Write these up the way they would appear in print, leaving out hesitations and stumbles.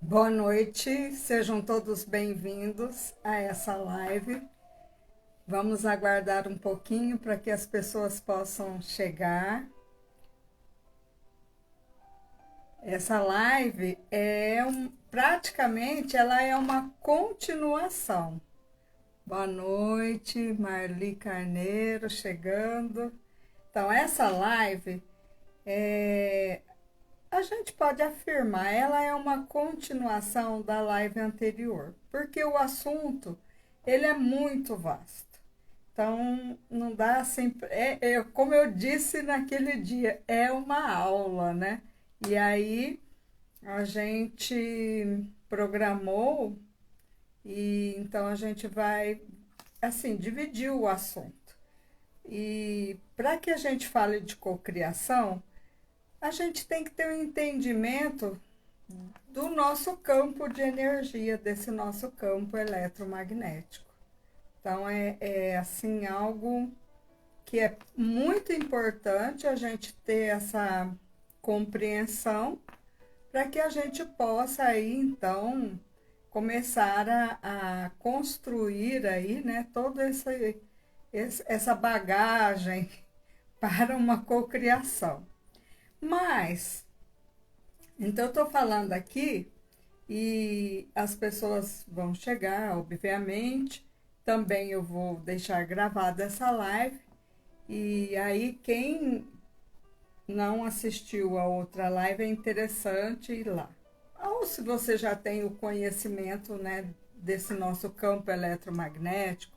Boa noite, sejam todos bem-vindos a essa live. Vamos aguardar um pouquinho para que as pessoas possam chegar. Essa live praticamente ela é uma continuação. Boa noite, Marli Carneiro chegando. Então, essa live a gente pode afirmar, ela é uma continuação da live anterior, porque o assunto ele é muito vasto. Então, não dá sempre. Como eu disse naquele dia, é uma aula, né? E aí a gente programou e então a gente vai, assim, dividir o assunto. E para que a gente fale de cocriação, a gente tem que ter um entendimento do nosso campo de energia, desse nosso campo eletromagnético. Então, é assim algo que é muito importante a gente ter essa compreensão para que a gente possa aí, então, começar a construir aí, né, toda essa bagagem para uma cocriação. Mas, então eu estou falando aqui e as pessoas vão chegar, obviamente. Também eu vou deixar gravada essa live. E aí, quem não assistiu a outra live, é interessante ir lá. Ou se você já tem o conhecimento, né, desse nosso campo eletromagnético,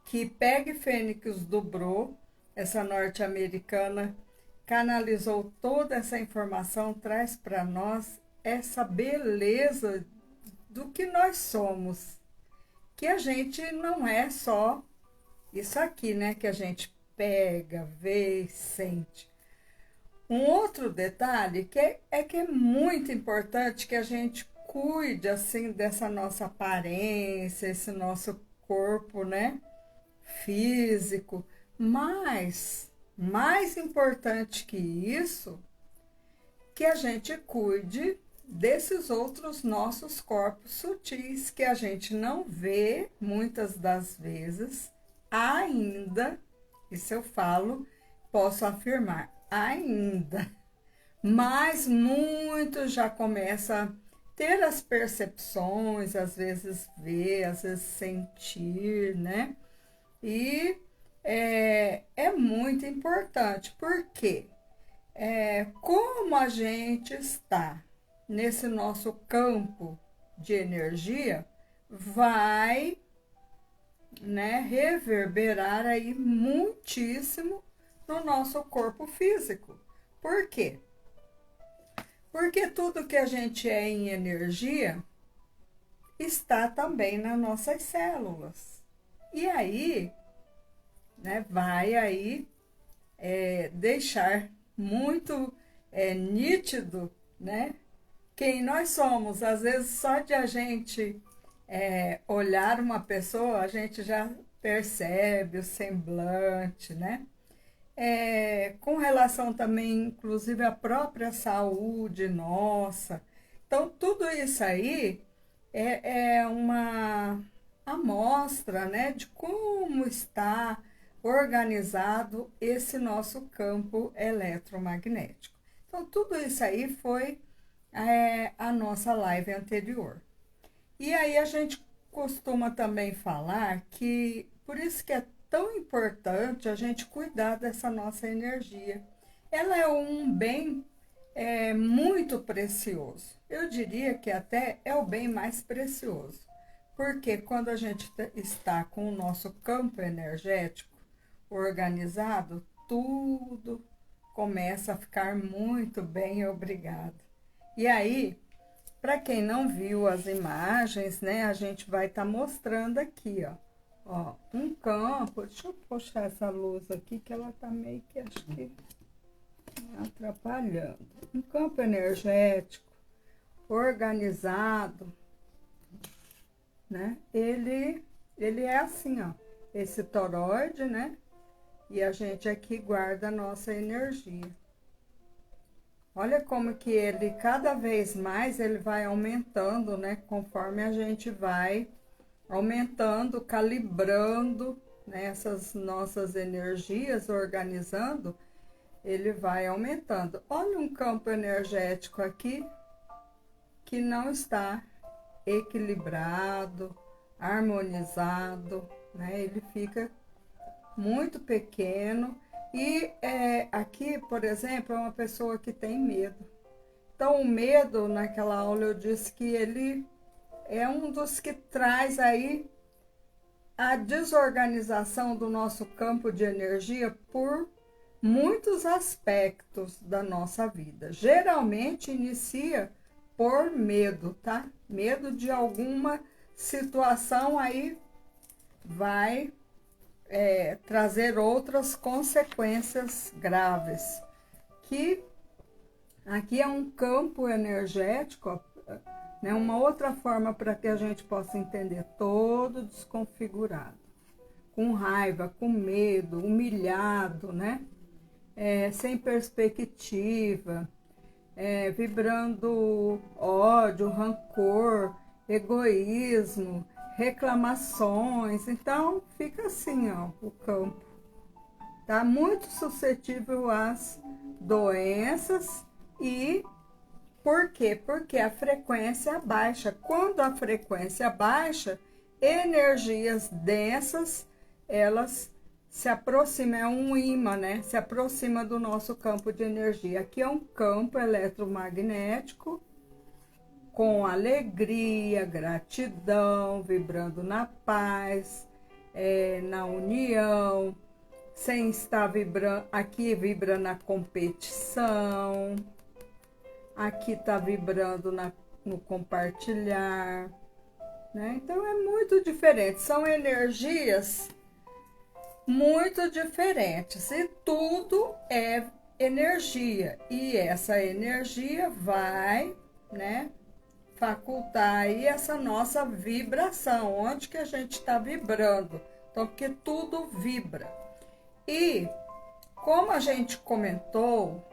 que Peg Fênix dobrou, essa norte-americana, canalizou toda essa informação, traz para nós essa beleza do que nós somos. Que a gente não é só isso aqui, né? Que a gente pega, vê, sente. Um outro detalhe que é muito importante que a gente cuide assim dessa nossa aparência, esse nosso corpo, né? Físico, mas mais importante que isso, que a gente cuide desses outros nossos corpos sutis que a gente não vê muitas das vezes ainda, isso eu falo, posso afirmar, ainda, mas muitos já começam a ter as percepções, às vezes ver, às vezes sentir, né? E é muito importante, porque como a gente está nesse nosso campo de energia, vai, né, reverberar aí muitíssimo no nosso corpo físico. Por quê? Porque tudo que a gente é em energia está também nas nossas células. E aí, né, vai aí deixar muito nítido, né, quem nós somos. Às vezes, só de a gente olhar uma pessoa, a gente já percebe o semblante, né? Com relação também, inclusive, à própria saúde nossa. Então, tudo isso aí é uma amostra, né, de como está organizado esse nosso campo eletromagnético. Então, tudo isso aí foi a nossa live anterior. E aí a gente costuma também falar que por isso que é tão importante a gente cuidar dessa nossa energia. Ela é um bem muito precioso. Eu diria que até é o bem mais precioso. Porque quando a gente está com o nosso campo energético organizado, tudo começa a ficar muito bem, obrigado. E aí, para quem não viu as imagens, né, a gente vai estar mostrando aqui, ó, um campo. Deixa eu puxar essa luz aqui que ela tá meio que acho que atrapalhando. Um campo energético organizado, né? Ele é assim, ó, esse toroide, né? E a gente aqui guarda a nossa energia. Olha como que ele, cada vez mais, ele vai aumentando, né? Conforme a gente vai aumentando, calibrando, né, essas nossas energias, organizando, ele vai aumentando. Olha um campo energético aqui que não está equilibrado, harmonizado, né? Ele fica muito pequeno. E aqui, por exemplo, é uma pessoa que tem medo. Então, o medo, naquela aula eu disse que ele é um dos que traz aí a desorganização do nosso campo de energia por muitos aspectos da nossa vida. Geralmente inicia por medo, tá? Medo de alguma situação aí vai trazer outras consequências graves. Que aqui é um campo energético, né? Uma outra forma para que a gente possa entender, todo desconfigurado, com raiva, com medo, humilhado, né? Sem perspectiva, vibrando ódio, rancor, egoísmo, reclamações. Então, fica assim, ó, o campo. Tá muito suscetível às doenças. E por quê? Porque a frequência baixa. Quando a frequência baixa, energias densas, elas se aproximam, é um ímã, né? Se aproxima do nosso campo de energia. Aqui é um campo eletromagnético com alegria, gratidão, vibrando na paz, na união, sem estar vibrando. Aqui vibra na competição, aqui está vibrando no compartilhar, né? Então é muito diferente, são energias muito diferentes e tudo é energia, e essa energia vai, né, facultar aí essa nossa vibração, onde que a gente está vibrando. Então, porque tudo vibra. E como a gente comentou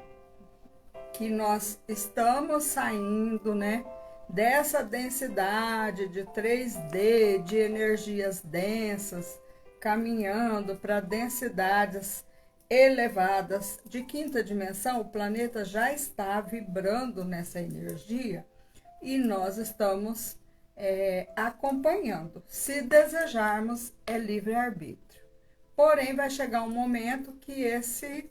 que nós estamos saindo, né, dessa densidade de 3D, de energias densas, caminhando para densidades elevadas de quinta dimensão, o planeta já está vibrando nessa energia e nós estamos acompanhando. Se desejarmos, é livre-arbítrio. Porém, vai chegar um momento que esse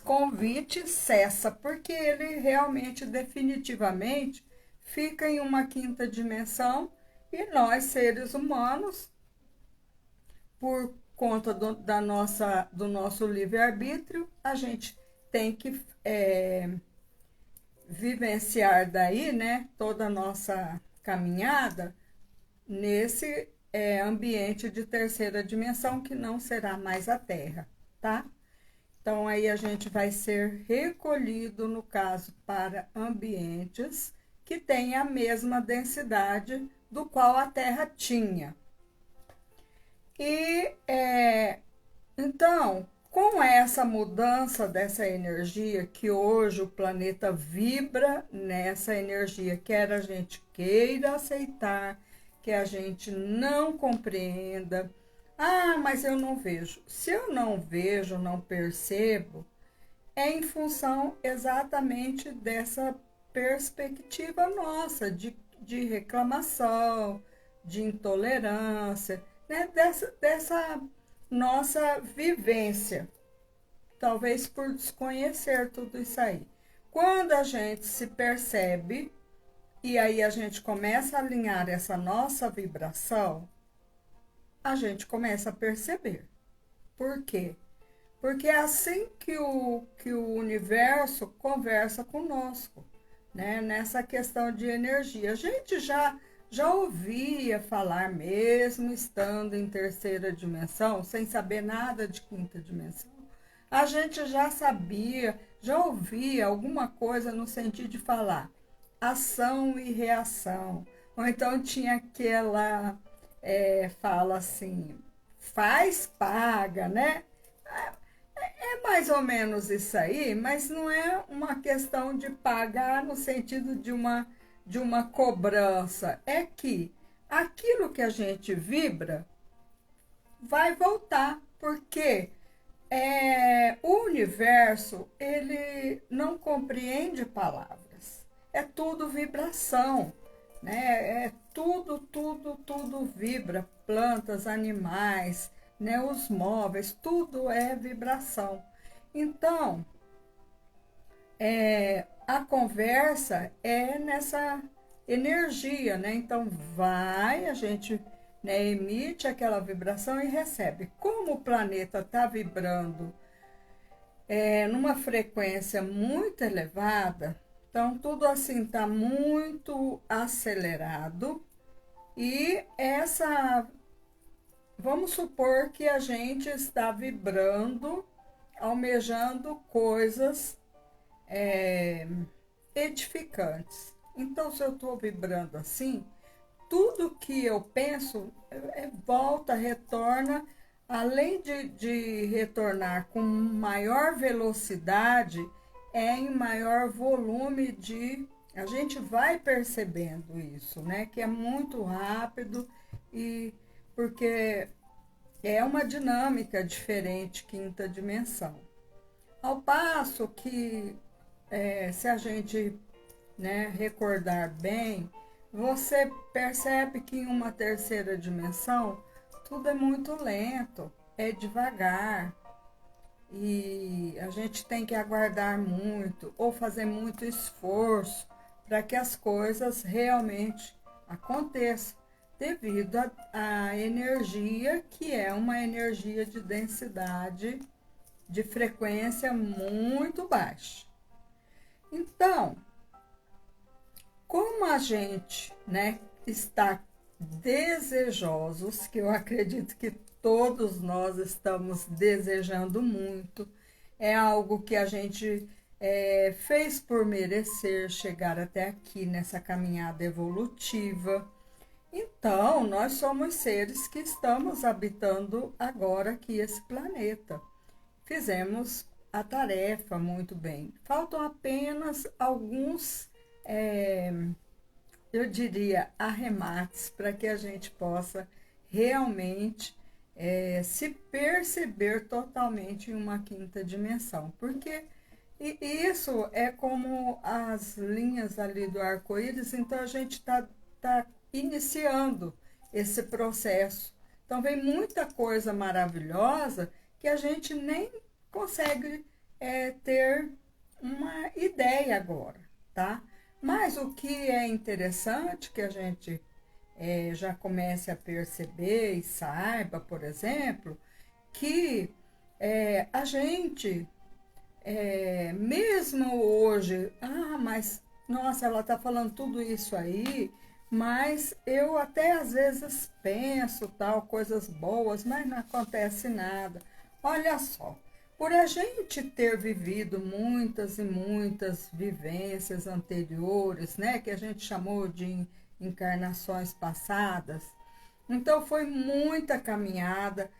convite cessa, porque ele realmente, definitivamente, fica em uma quinta dimensão e nós, seres humanos, por conta do nosso livre-arbítrio, a gente tem que vivenciar daí, né, toda a nossa caminhada nesse ambiente de terceira dimensão, que não será mais a Terra, tá? Então, aí a gente vai ser recolhido, no caso, para ambientes que têm a mesma densidade do qual a Terra tinha. E, então, com essa mudança dessa energia, que hoje o planeta vibra nessa energia, quer a gente queira aceitar, que a gente não compreenda. Ah, mas eu não vejo. Se eu não vejo, não percebo, é em função exatamente dessa perspectiva nossa de reclamação, de intolerância, né? Dessa nossa vivência, talvez por desconhecer tudo isso aí. Quando a gente se percebe e aí a gente começa a alinhar essa nossa vibração, a gente começa a perceber. Por quê? Porque é assim que o universo conversa conosco, né? Nessa questão de energia. A gente já ouvia falar, mesmo estando em terceira dimensão, sem saber nada de quinta dimensão. A gente já sabia, já ouvia alguma coisa no sentido de falar ação e reação. Ou então tinha aquela fala assim, faz, paga, né? É mais ou menos isso aí, mas não é uma questão de pagar no sentido de uma cobrança. É que aquilo que a gente vibra vai voltar, porque o universo ele não compreende palavras, é tudo vibração, né? É tudo vibra, plantas, animais, né? Os móveis, tudo é vibração. Então, a conversa é nessa energia, né? Então a gente, né, emite aquela vibração e recebe. Como o planeta está vibrando numa frequência muito elevada, então tudo assim está muito acelerado e vamos supor que a gente está vibrando, almejando coisas edificantes. Então, se eu estou vibrando assim, tudo que eu penso volta, retorna, além de retornar com maior velocidade, em maior volume de. A gente vai percebendo isso, né? Que é muito rápido e porque é uma dinâmica diferente, quinta dimensão. Ao passo que, se a gente, né, recordar bem, você percebe que em uma terceira dimensão tudo é muito lento, é devagar e a gente tem que aguardar muito ou fazer muito esforço para que as coisas realmente aconteçam, devido à energia que é uma energia de densidade de frequência muito baixa. Então, como a gente, né, está desejosos, que eu acredito que todos nós estamos desejando muito, é algo que a gente fez por merecer chegar até aqui nessa caminhada evolutiva. Então, nós somos seres que estamos habitando agora aqui esse planeta. Fizemos a tarefa muito bem. Faltam apenas alguns, eu diria, arremates para que a gente possa realmente se perceber totalmente em uma quinta dimensão. Porque isso é como as linhas ali do arco-íris, então a gente tá iniciando esse processo. Então vem muita coisa maravilhosa que a gente nem consegue ter uma ideia agora, tá? Mas o que é interessante que a gente já comece a perceber e saiba, por exemplo, que a gente, mesmo hoje, mas nossa, ela está falando tudo isso aí, mas eu até às vezes penso tal, coisas boas, mas não acontece nada. Olha só, por a gente ter vivido muitas e muitas vivências anteriores, né, que a gente chamou de encarnações passadas, então foi muita caminhada.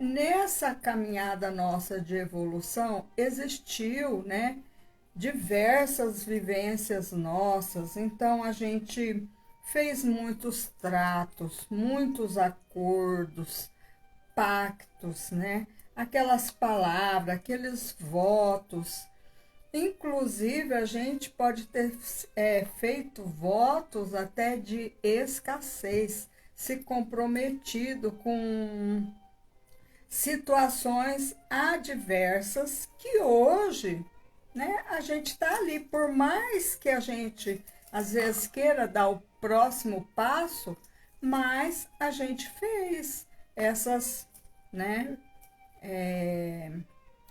Nessa caminhada nossa de evolução, existiu, né, diversas vivências nossas, então a gente fez muitos tratos, muitos acordos, pactos, né? Aquelas palavras, aqueles votos. Inclusive, a gente pode ter feito votos até de escassez, se comprometido com situações adversas que hoje, né, a gente está ali. Por mais que a gente, às vezes, queira dar o próximo passo, mas a gente fez essas, né,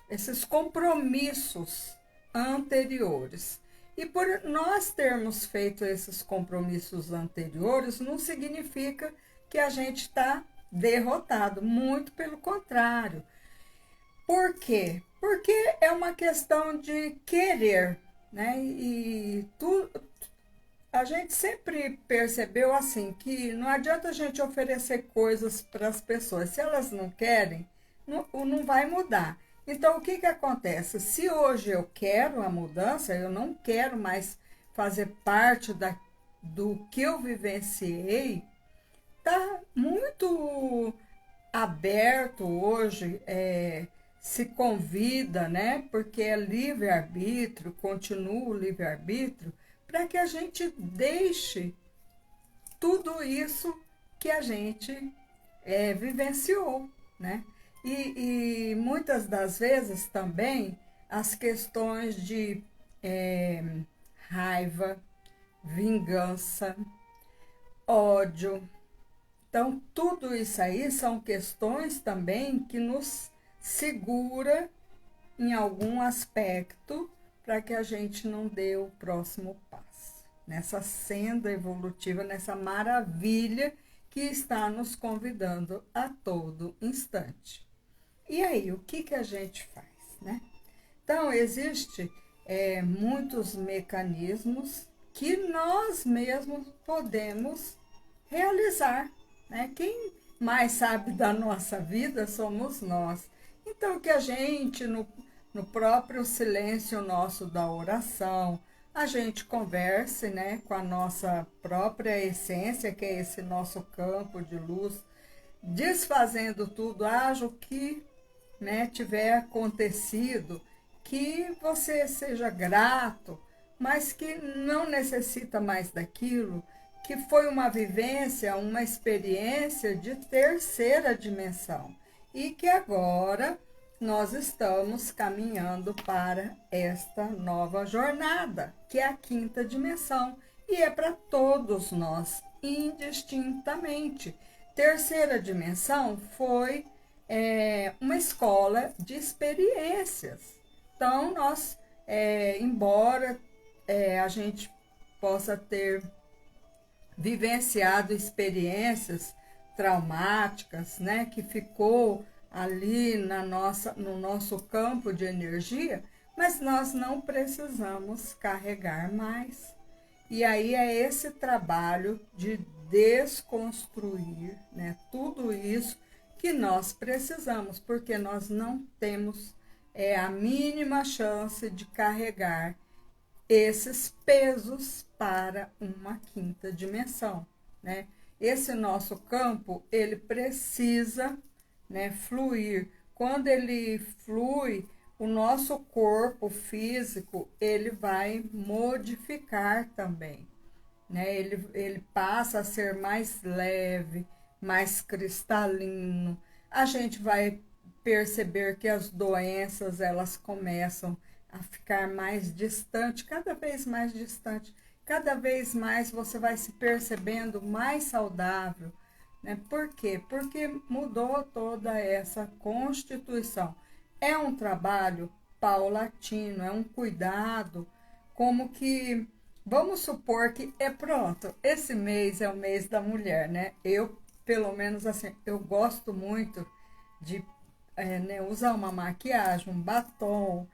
esses compromissos anteriores. E por nós termos feito esses compromissos anteriores, não significa que a gente está derrotado, muito pelo contrário. Por quê? Porque é uma questão de querer, né? E a gente sempre percebeu assim que não adianta a gente oferecer coisas para as pessoas. Se elas não querem, não vai mudar. Então, o que que acontece? Se hoje eu quero a mudança, eu não quero mais fazer parte do que eu vivenciei, tá muito aberto hoje, se convida, né? Porque é livre-arbítrio, continua o livre-arbítrio, para que a gente deixe tudo isso que a gente vivenciou, né? E muitas das vezes também as questões de é, raiva, vingança, ódio. Então, tudo isso aí são questões também que nos segura em algum aspecto para que a gente não dê o próximo passo. Nessa senda evolutiva, nessa maravilha que está nos convidando a todo instante. E aí, o que, que a gente faz, né? Então, existe muitos mecanismos que nós mesmos podemos realizar, né? Quem mais sabe da nossa vida somos nós. Então, que a gente, no próprio silêncio nosso da oração, a gente converse, né, com a nossa própria essência, que é esse nosso campo de luz, desfazendo tudo, haja o que, né, tiver acontecido, que você seja grato, mas que não necessita mais daquilo, que foi uma vivência, uma experiência de terceira dimensão e que agora nós estamos caminhando para esta nova jornada, que é a quinta dimensão, e é para todos nós, indistintamente. Terceira dimensão foi uma escola de experiências. Então, nós, embora a gente possa ter vivenciado experiências traumáticas, né, que ficou ali no nosso campo de energia, mas nós não precisamos carregar mais. E aí é esse trabalho de desconstruir, né, tudo isso que nós precisamos, porque nós não temos a mínima chance de carregar esses pesos para uma quinta dimensão, né? Esse nosso campo, ele precisa, né, fluir. Quando ele flui, o nosso corpo físico, ele vai modificar também, né? Ele passa a ser mais leve, mais cristalino. A gente vai perceber que as doenças, elas começam a ficar mais distante, cada vez mais distante. Cada vez mais você vai se percebendo mais saudável, né? Por quê? Porque mudou toda essa constituição. É um trabalho paulatino, é um cuidado, como que, vamos supor que pronto, esse mês é o mês da mulher, né? Eu, pelo menos assim, eu gosto muito de né, usar uma maquiagem, um batom,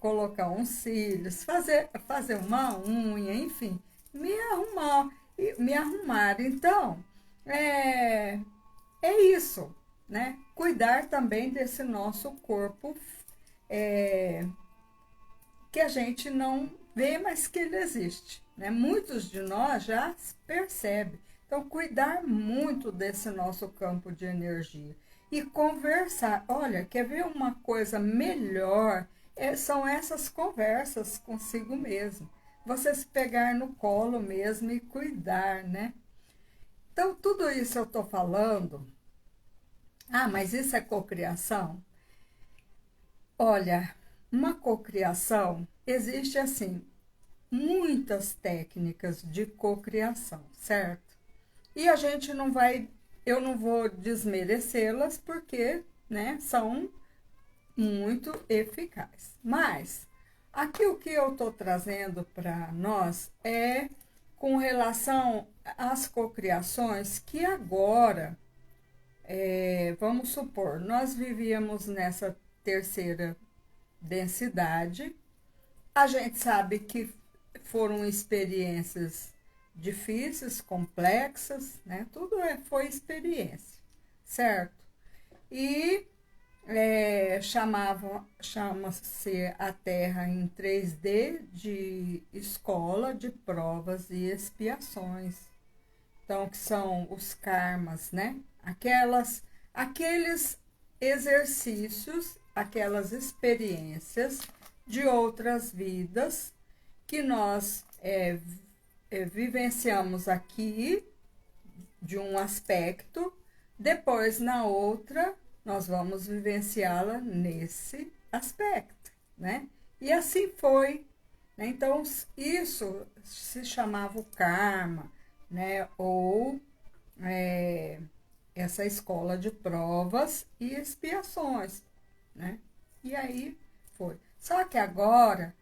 colocar uns cílios, fazer uma unha, enfim, me arrumar. Então, é, é isso, né? Cuidar também desse nosso corpo é, que a gente não vê, mas que ele existe, né? Muitos de nós já percebem. Então, cuidar muito desse nosso campo de energia e conversar. Olha, quer ver uma coisa melhor? São essas conversas consigo mesmo. Você se pegar no colo mesmo e cuidar, né? Então, tudo isso eu estou falando. Ah, mas isso é cocriação? Olha, uma cocriação existe assim muitas técnicas de cocriação, certo? E a gente não vai, eu não vou desmerecê-las porque, né, são muito eficazes. Mas aqui o que eu estou trazendo para nós é com relação às cocriações que agora, vamos supor, nós vivíamos nessa terceira densidade. A gente sabe que foram experiências difíceis, complexas, né? Tudo foi experiência, certo? E chama-se a Terra em 3D de escola de provas e expiações. Então, que são os karmas, né? Aqueles exercícios, aquelas experiências de outras vidas que nós vivenciamos aqui de um aspecto, depois na outra nós vamos vivenciá-la nesse aspecto, né? E assim foi, né? Então isso se chamava o karma, né? Ou essa escola de provas e expiações, né? E aí foi. Só que agora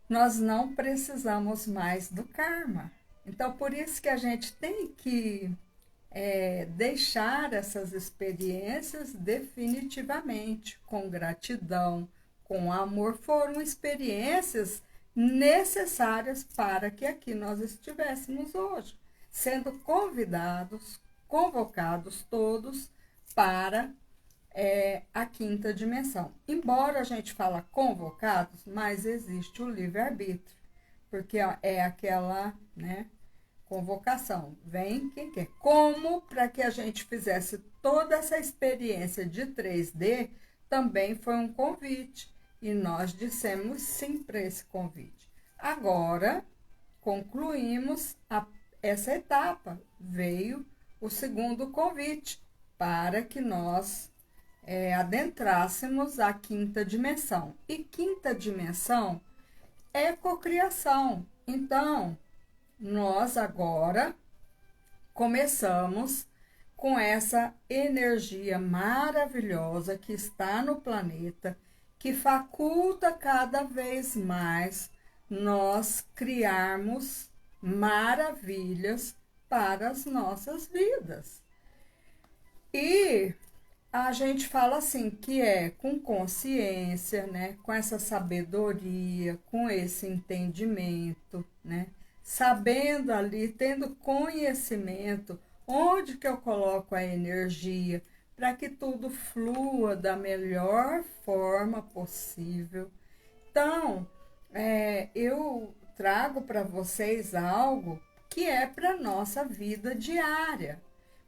nós não precisamos mais do karma. Então, por isso que a gente tem que deixar essas experiências definitivamente, com gratidão, com amor. Foram experiências necessárias para que aqui nós estivéssemos hoje, sendo convidados, convocados todos para a quinta dimensão. Embora a gente fala convocados, mas existe o livre-arbítrio, porque é aquela, né, convocação. Vem quem quer. Como para que a gente fizesse toda essa experiência de 3D, também foi um convite. E nós dissemos sim para esse convite. Agora, concluímos essa etapa. Veio o segundo convite para que nós adentrássemos a quinta dimensão. E quinta dimensão é cocriação. Então, nós agora começamos com essa energia maravilhosa que está no planeta, que faculta cada vez mais nós criarmos maravilhas para as nossas vidas. E a gente fala assim, que com consciência, né, com essa sabedoria, com esse entendimento, né, sabendo ali, tendo conhecimento, onde que eu coloco a energia, para que tudo flua da melhor forma possível. Então, eu trago para vocês algo que é para a nossa vida diária,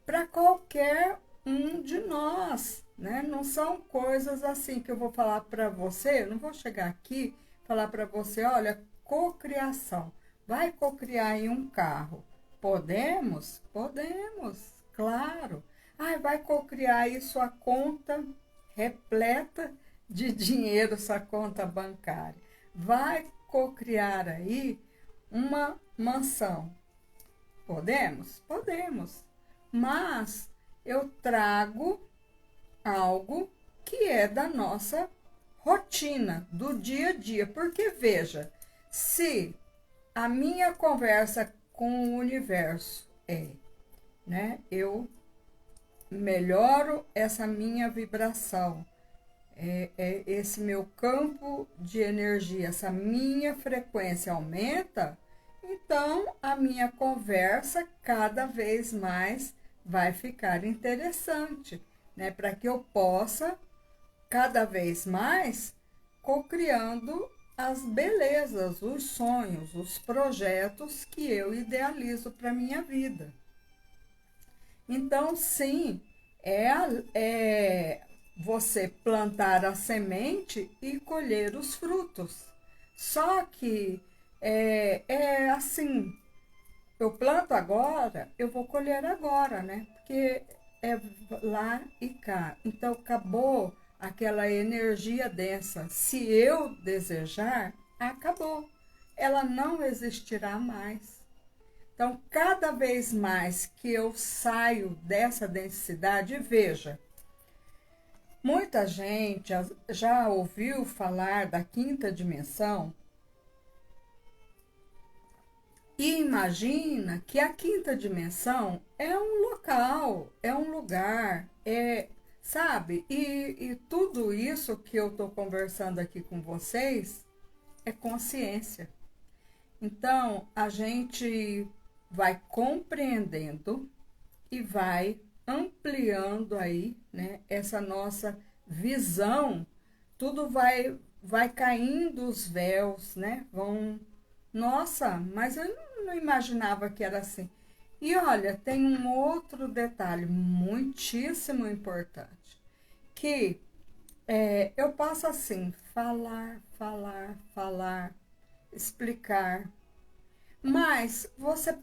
para qualquer um de nós, né? Não são coisas assim que eu vou falar para você, eu não vou chegar aqui e falar para você, olha, cocriação, vai cocriar em um carro. Podemos? Podemos, claro. Vai cocriar aí sua conta repleta de dinheiro, sua conta bancária. Vai cocriar aí uma mansão. Podemos? Podemos. Mas eu trago algo que é da nossa rotina, do dia a dia. Porque, veja, se a minha conversa com o universo né, eu melhoro essa minha vibração, esse meu campo de energia, essa minha frequência aumenta, então a minha conversa cada vez mais vai ficar interessante, né? Para que eu possa cada vez mais cocriando as belezas, os sonhos, os projetos que eu idealizo para minha vida. Então, sim, você plantar a semente e colher os frutos. Só que assim, eu planto agora, eu vou colher agora, né? Porque é lá e cá. Então, acabou aquela energia densa. Se eu desejar, acabou. Ela não existirá mais. Então, cada vez mais que eu saio dessa densidade, veja, muita gente já ouviu falar da quinta dimensão e imagina que a quinta dimensão é um local, é um lugar, sabe? E tudo isso que eu estou conversando aqui com vocês é consciência. Então, a gente vai compreendendo e vai ampliando aí, né, essa nossa visão, tudo vai caindo os véus, né? Nossa, mas eu não imaginava que era assim. E olha, tem um outro detalhe muitíssimo importante, que eu posso assim, falar, explicar, mas você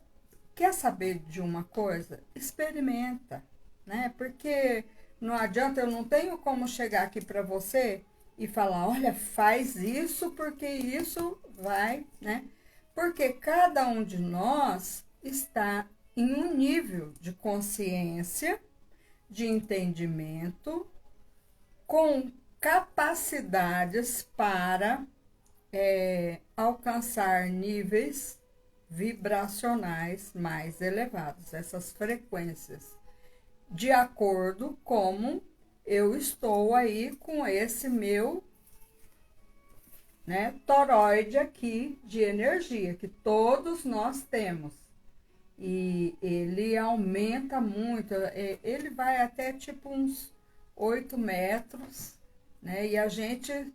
quer saber de uma coisa? Experimenta, né? Porque não adianta, eu não tenho como chegar aqui para você e falar, olha, faz isso porque isso vai, né? Porque cada um de nós está em um nível de consciência, de entendimento, com capacidades para alcançar níveis vibracionais mais elevados, essas frequências, de acordo como eu estou aí com esse meu, né, toroide aqui de energia, que todos nós temos. E ele aumenta muito, ele vai até tipo uns 8 metros, né? E a gente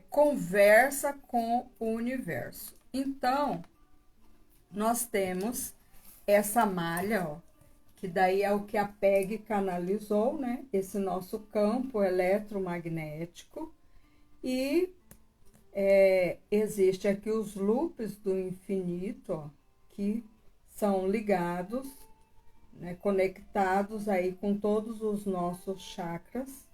conversa com o universo. Então, nós temos essa malha, ó, que daí é o que a PEG canalizou, né? Esse nosso campo eletromagnético. E existe aqui os loops do infinito, ó, que são ligados, né, conectados aí com todos os nossos chakras,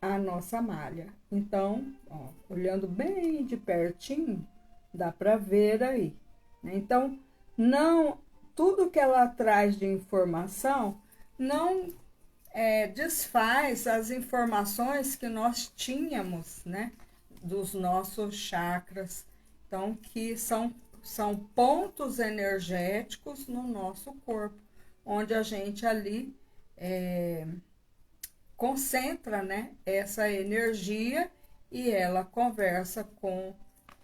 a nossa malha. Então, ó, olhando bem de pertinho, dá para ver aí, né? Então, não tudo que ela traz de informação não desfaz as informações que nós tínhamos, né, dos nossos chakras, então que são pontos energéticos no nosso corpo, onde a gente ali concentra, né, essa energia e ela conversa com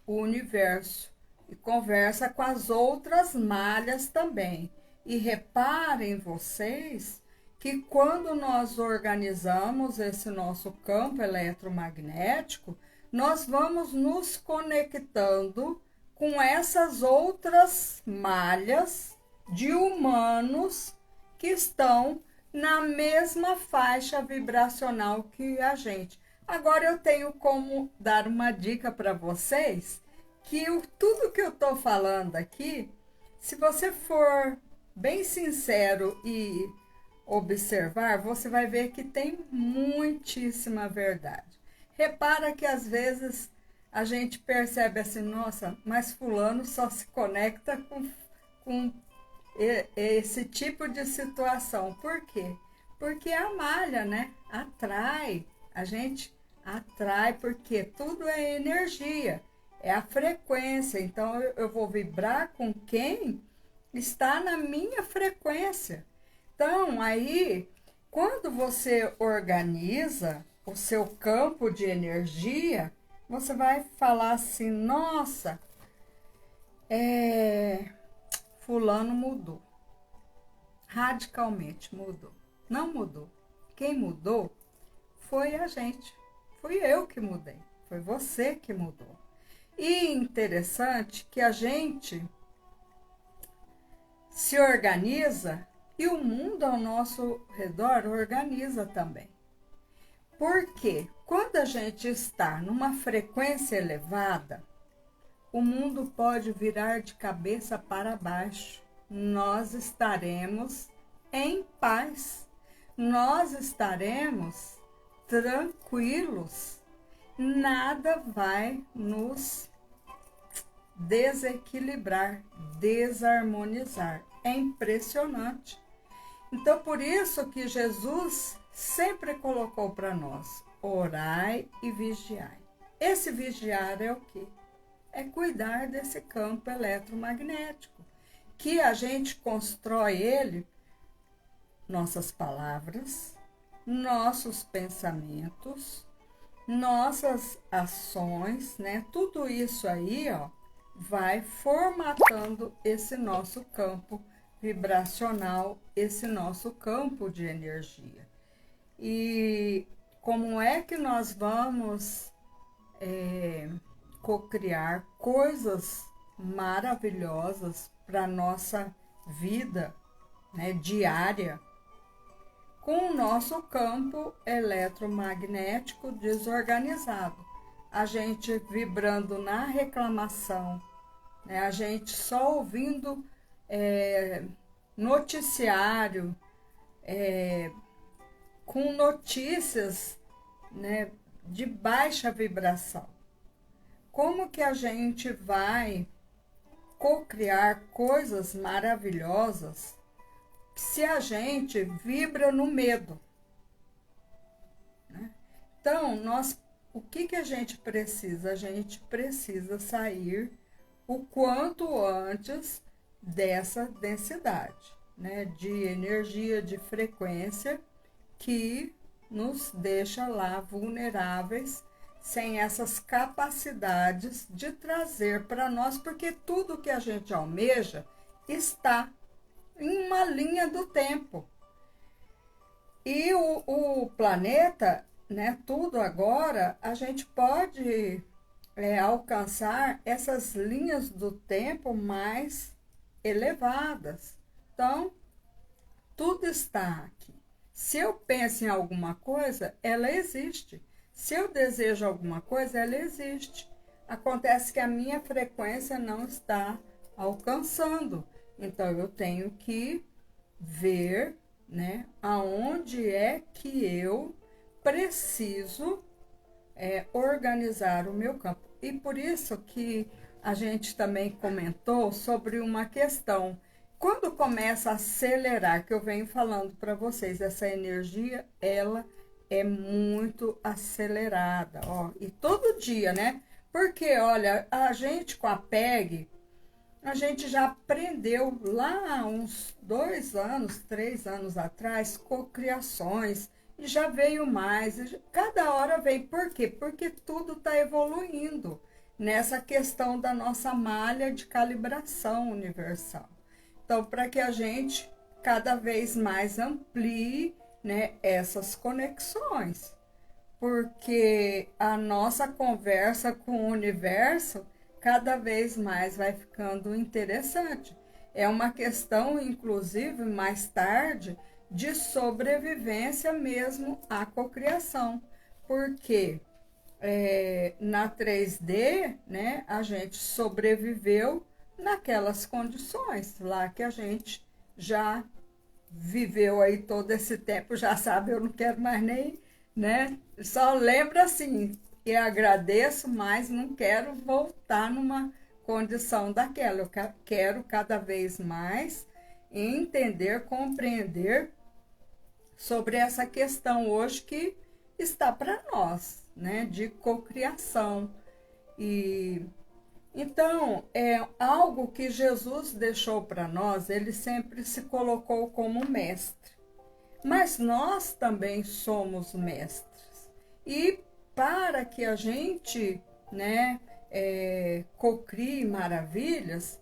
o universo e conversa com as outras malhas também. E reparem vocês que quando nós organizamos esse nosso campo eletromagnético, nós vamos nos conectando com essas outras malhas de humanos que estão na mesma faixa vibracional que a gente. Agora eu tenho como dar uma dica para vocês que tudo que eu estou falando aqui, se você for bem sincero e observar, você vai ver que tem muitíssima verdade. Repara que às vezes a gente percebe assim, nossa, mas fulano só se conecta com esse tipo de situação. Por quê? Porque a malha, né, atrai, a gente atrai, porque tudo é energia, é a frequência. Então eu vou vibrar com quem está na minha frequência. Então aí, quando você organiza o seu campo de energia, você vai falar assim, nossa, fulano mudou, radicalmente mudou. Não mudou. Quem mudou foi a gente, fui eu que mudei, foi você que mudou. E interessante que a gente se organiza e o mundo ao nosso redor organiza também. Porque quando a gente está numa frequência elevada, o mundo pode virar de cabeça para baixo. Nós estaremos em paz. Nós estaremos tranquilos. Nada vai nos desequilibrar, desarmonizar. É impressionante. Então, por isso que Jesus sempre colocou para nós, orai e vigiai. Esse vigiar é o quê? É cuidar desse campo eletromagnético, que a gente constrói ele, nossas palavras, nossos pensamentos, nossas ações, né? Tudo isso aí, ó, vai formatando esse nosso campo vibracional, esse nosso campo de energia. E como é que nós vamos cocriar coisas maravilhosas para a nossa vida, né, diária, com o nosso campo eletromagnético desorganizado. A gente vibrando na reclamação, né, a gente só ouvindo noticiário, com notícias, né, de baixa vibração. Como que a gente vai cocriar coisas maravilhosas se a gente vibra no medo, né? Então, o que a gente precisa? A gente precisa sair o quanto antes dessa densidade, né, de energia, de frequência, que nos deixa lá vulneráveis, sem essas capacidades de trazer para nós, porque tudo que a gente almeja está em uma linha do tempo. E o planeta, né, tudo agora, a gente pode alcançar essas linhas do tempo mais elevadas. Então, tudo está aqui. Se eu penso em alguma coisa, ela existe. Se eu desejo alguma coisa, ela existe. Acontece que a minha frequência não está alcançando. Então, eu tenho que ver, né, aonde é que eu preciso organizar o meu campo. E por isso que a gente também comentou sobre uma questão. Quando começa a acelerar, que eu venho falando para vocês, essa energia, ela é muito acelerada, ó. E todo dia, né? Porque, olha, a gente com a PEG, a gente já aprendeu lá há uns 2 anos, 3 anos atrás, cocriações, e já veio mais, cada hora vem. Por quê? Porque tudo está evoluindo nessa questão da nossa malha de calibração universal. Então, para que a gente cada vez mais amplie, né, essas conexões, porque a nossa conversa com o universo cada vez mais vai ficando interessante. É uma questão, inclusive, mais tarde, de sobrevivência mesmo à cocriação, porque na 3D, né, a gente sobreviveu naquelas condições lá que a gente já viveu aí todo esse tempo, já sabe, eu não quero mais nem, né? Só lembro assim, e agradeço, mas não quero voltar numa condição daquela. Eu quero cada vez mais entender, compreender sobre essa questão hoje que está para nós, né? De cocriação. E então, é algo que Jesus deixou para nós, ele sempre se colocou como mestre. Mas nós também somos mestres. E para que a gente, né, cocrie maravilhas,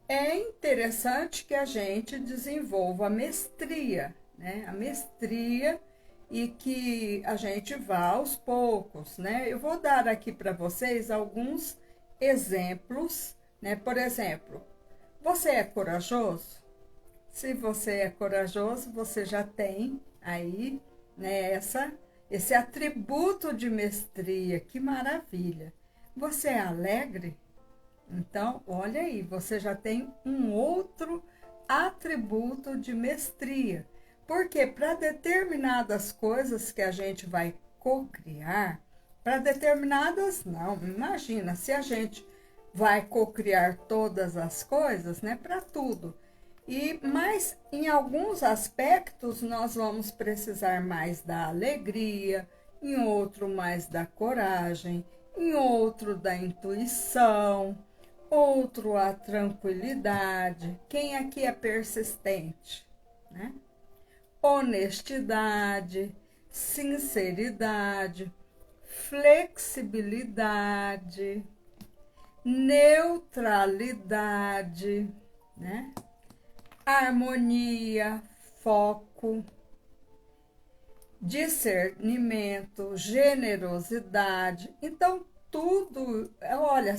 é interessante que a gente desenvolva a mestria, né? A mestria, e que a gente vá aos poucos, né? Eu vou dar aqui para vocês alguns exemplos, né? Por exemplo, você é corajoso? Se você é corajoso, você já tem aí, né, esse atributo de mestria. Que maravilha! Você é alegre? Então, olha aí, você já tem um outro atributo de mestria. Porque para determinadas coisas que a gente vai cocriar, para determinadas não, imagina, se a gente vai cocriar todas as coisas, né, para tudo. Mas em alguns aspectos nós vamos precisar mais da alegria, em outro mais da coragem, em outro da intuição, outro a tranquilidade. Quem aqui é persistente, né? Honestidade, sinceridade, flexibilidade, neutralidade, né? Harmonia, foco, discernimento, generosidade. Então, tudo, olha,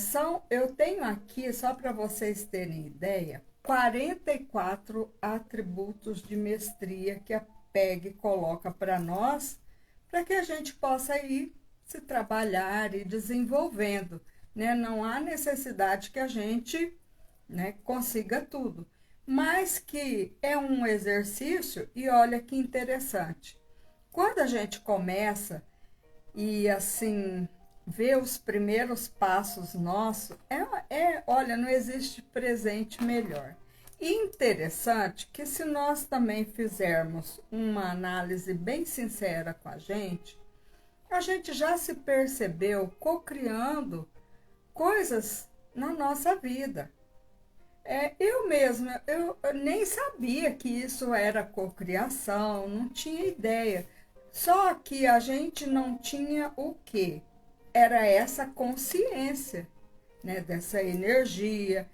eu tenho aqui, só para vocês terem ideia, 44 atributos de mestria que a PEG coloca para nós, para que a gente possa ir se trabalhar e desenvolvendo, né? Não há necessidade que a gente, né, consiga tudo, mas que é um exercício. E olha que interessante, quando a gente começa e assim vê os primeiros passos nossos, olha, não existe presente melhor. E interessante que se nós também fizermos uma análise bem sincera com a gente já se percebeu cocriando coisas na nossa vida. Eu mesma, eu nem sabia que isso era cocriação, não tinha ideia. Só que a gente não tinha o quê? Era essa consciência, né? Dessa energia,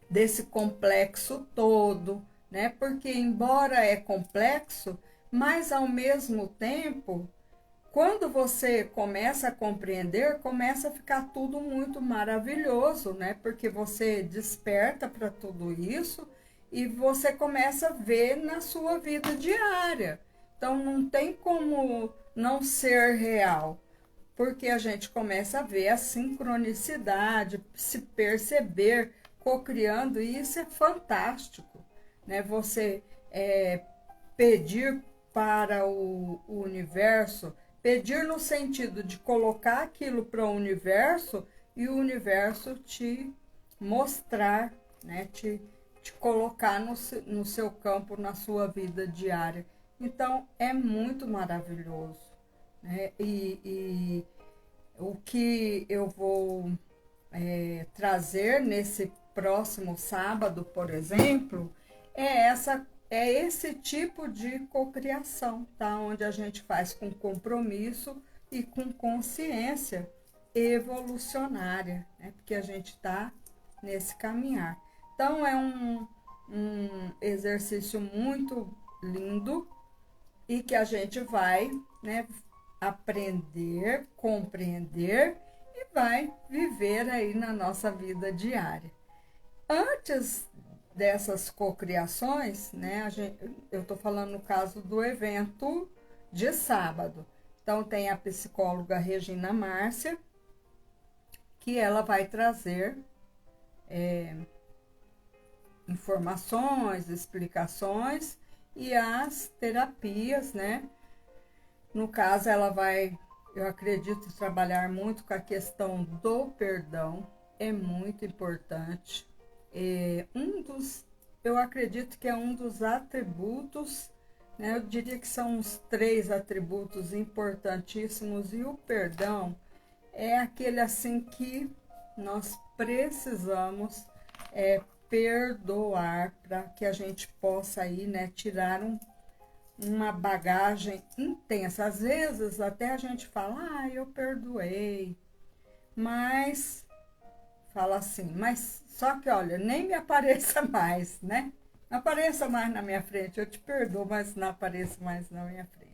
desse complexo todo, né? Porque embora é complexo, mas ao mesmo tempo, quando você começa a compreender, começa a ficar tudo muito maravilhoso, né? Porque você desperta para tudo isso e você começa a ver na sua vida diária. Então não tem como não ser real, porque a gente começa a ver a sincronicidade, se perceber, cocriando, e isso é fantástico, né? Você pedir para o universo, pedir no sentido de colocar aquilo para o universo e o universo te mostrar, né? Te colocar no seu campo, na sua vida diária. Então, é muito maravilhoso, né? E o que eu vou trazer nesse próximo sábado, por exemplo, é esse tipo de cocriação, tá? Onde a gente faz com compromisso e com consciência evolucionária, né? Porque a gente está nesse caminhar. Então, é um exercício muito lindo e que a gente vai, né, aprender, compreender e vai viver aí na nossa vida diária. Antes dessas cocriações, né, eu estou falando no caso do evento de sábado. Então, tem a psicóloga Regina Márcia, que ela vai trazer informações, explicações e as terapias, né? No caso, ela vai, eu acredito, trabalhar muito com a questão do perdão, é muito importante. Eu acredito que é um dos atributos, né? Eu diria que são uns 3 atributos importantíssimos, e o perdão é aquele assim que nós precisamos perdoar para que a gente possa aí, né, tirar uma bagagem intensa. Às vezes até a gente fala, eu perdoei, mas fala assim, mas só que olha, nem me apareça mais, né? Não apareça mais na minha frente, eu te perdoo, mas não apareça mais na minha frente.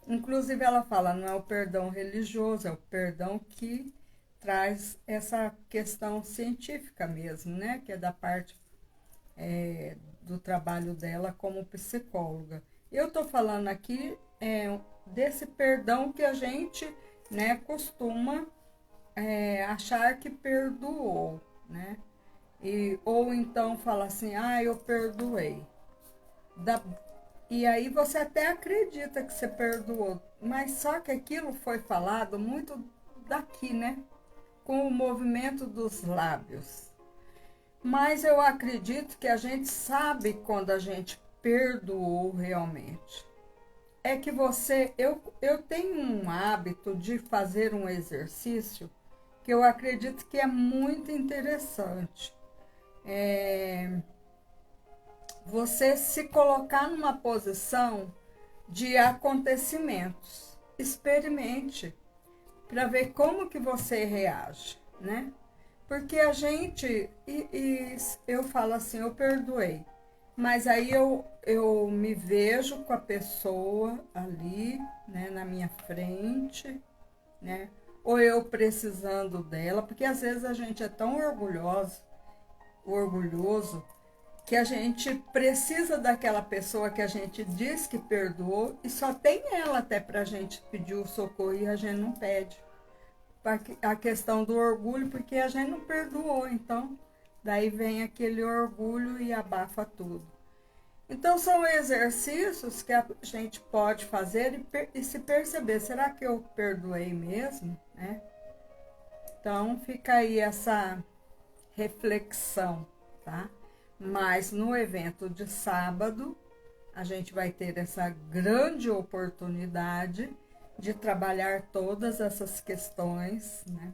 Inclusive ela fala, não é o perdão religioso, é o perdão que traz essa questão científica mesmo, né? Que é da parte do trabalho dela como psicóloga. Eu estou falando aqui desse perdão que a gente, né, costuma achar que perdoou, né? Ou então fala assim, eu perdoei. E aí você até acredita que você perdoou, mas só que aquilo foi falado muito daqui, né? Com o movimento dos lábios. Mas eu acredito que a gente sabe quando a gente perdoou realmente. É que eu tenho um hábito de fazer um exercício que eu acredito que é muito interessante. Você se colocar numa posição de acontecimentos. Experimente para ver como que você reage, né? Porque a gente, eu falo assim, eu perdoei. Mas aí eu me vejo com a pessoa ali, né, na minha frente, né? Ou eu precisando dela, porque às vezes a gente é tão orgulhoso, que a gente precisa daquela pessoa que a gente diz que perdoou e só tem ela até para a gente pedir o socorro e a gente não pede. A questão do orgulho, porque a gente não perdoou, então daí vem aquele orgulho e abafa tudo. Então são exercícios que a gente pode fazer e se perceber, será que eu perdoei mesmo, né? Então fica aí essa reflexão, tá? Mas no evento de sábado, a gente vai ter essa grande oportunidade de trabalhar todas essas questões, né?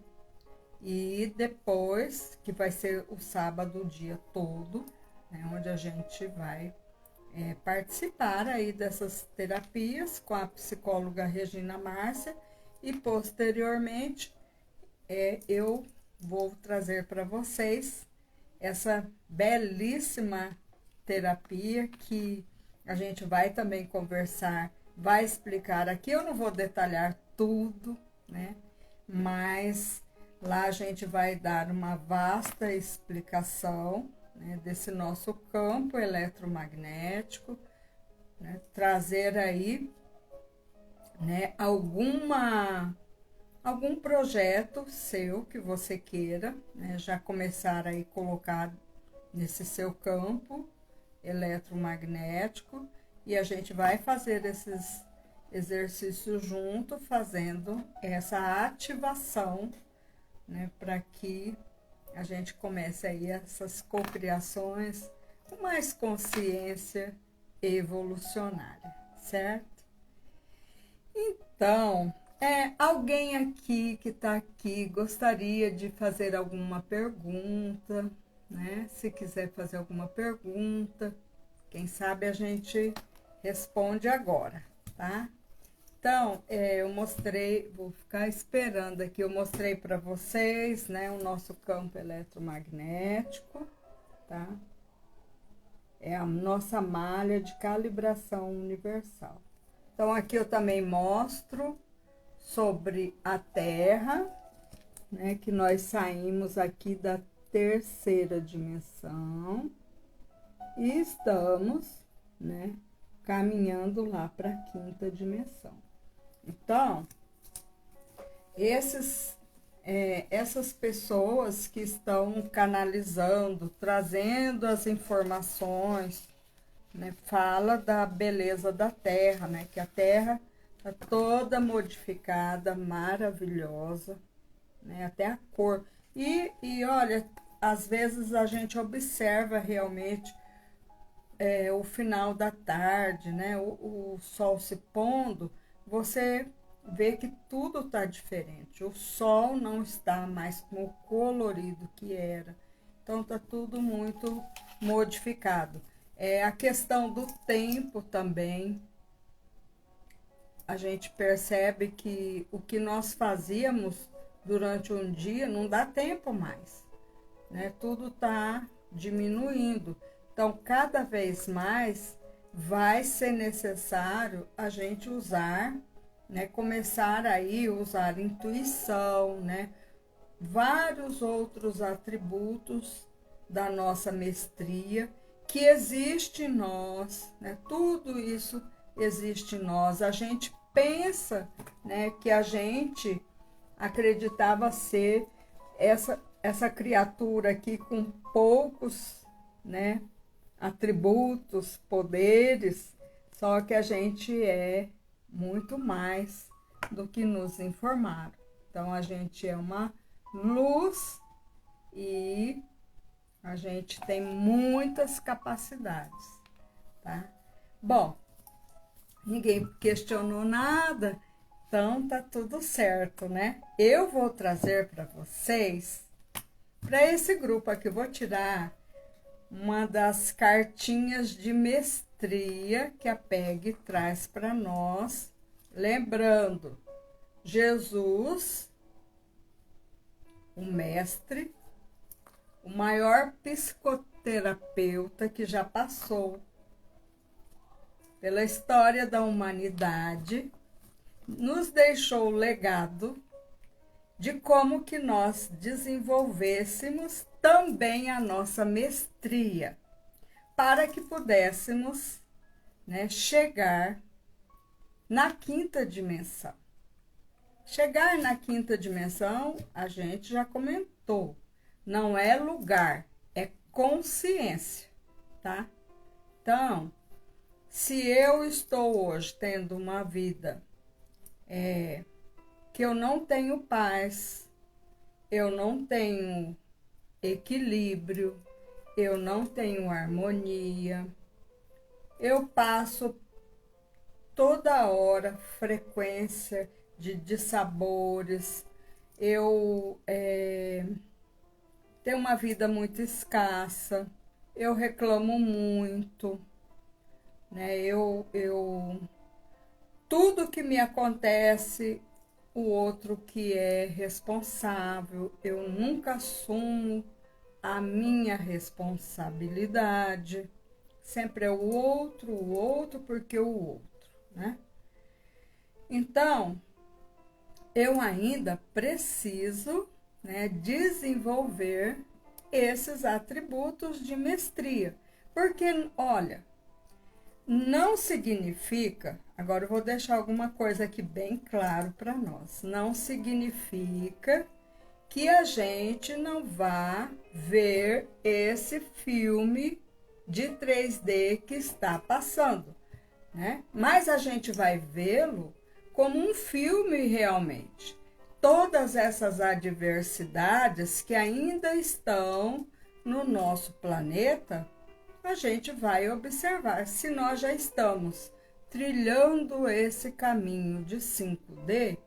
E depois, que vai ser o sábado o dia todo, né? Onde a gente vai participar aí dessas terapias com a psicóloga Regina Márcia e posteriormente eu vou trazer para vocês essa belíssima terapia que a gente vai também conversar, vai explicar aqui. Eu não vou detalhar tudo, né? Mas lá a gente vai dar uma vasta explicação, né, desse nosso campo eletromagnético, né? Trazer aí, né, algum projeto seu que você queira, né, já começar aí colocar nesse seu campo eletromagnético e a gente vai fazer esses exercícios junto, fazendo essa ativação, né, para que a gente comece aí essas cocriações com mais consciência evolucionária, certo? Então, alguém aqui que está aqui gostaria de fazer alguma pergunta, né? Se quiser fazer alguma pergunta, quem sabe a gente responde agora, tá? Então, eu mostrei, vou ficar esperando aqui, eu mostrei para vocês, né, o nosso campo eletromagnético, tá? É a nossa malha de calibração universal. Então, aqui eu também mostro sobre a Terra, né, que nós saímos aqui da terceira dimensão e estamos, né, caminhando lá para a quinta dimensão. Então, essas pessoas que estão canalizando, trazendo as informações, né, fala da beleza da Terra, né, que a Terra está toda modificada, maravilhosa, né, até a cor. E olha, às vezes a gente observa realmente o final da tarde, né, o sol se pondo, você vê que tudo está diferente. O sol não está mais com o colorido que era. Então está tudo muito modificado. A questão do tempo também, a gente percebe que o que nós fazíamos durante um dia não dá tempo mais, né? Tudo está diminuindo. Então, cada vez mais vai ser necessário a gente usar, né? Começar aí a usar intuição, né? Vários outros atributos da nossa mestria que existe em nós, né? Tudo isso existe em nós. A gente pensa, né, que a gente acreditava ser essa criatura aqui com poucos, né, atributos, poderes, só que a gente é muito mais do que nos informaram. Então a gente é uma luz e a gente tem muitas capacidades, tá? Bom, ninguém questionou nada, então tá tudo certo, né? Eu vou trazer para vocês, para esse grupo aqui, eu vou tirar uma das cartinhas de mestria que a PEG traz para nós, lembrando, Jesus, o mestre, o maior terapeuta que já passou pela história da humanidade, nos deixou o legado de como que nós desenvolvêssemos também a nossa mestria, para que pudéssemos, né, chegar na quinta dimensão. Chegar na quinta dimensão, a gente já comentou, não é lugar, é consciência, tá? Então, se eu estou hoje tendo uma vida que eu não tenho paz, eu não tenho equilíbrio, eu não tenho harmonia, eu passo toda hora frequência de dissabores, eu tenho uma vida muito escassa, eu reclamo muito, né? Tudo que me acontece, o outro que é responsável, eu nunca assumo a minha responsabilidade, sempre é o outro, porque o outro, né? Então, eu ainda preciso, né, desenvolver esses atributos de mestria, porque, olha, não significa, agora eu vou deixar alguma coisa aqui bem claro para nós, não significa que a gente não vá ver esse filme de 3D que está passando, né? Mas a gente vai vê-lo como um filme realmente. Todas essas adversidades que ainda estão no nosso planeta, a gente vai observar. Se nós já estamos trilhando esse caminho de 5D,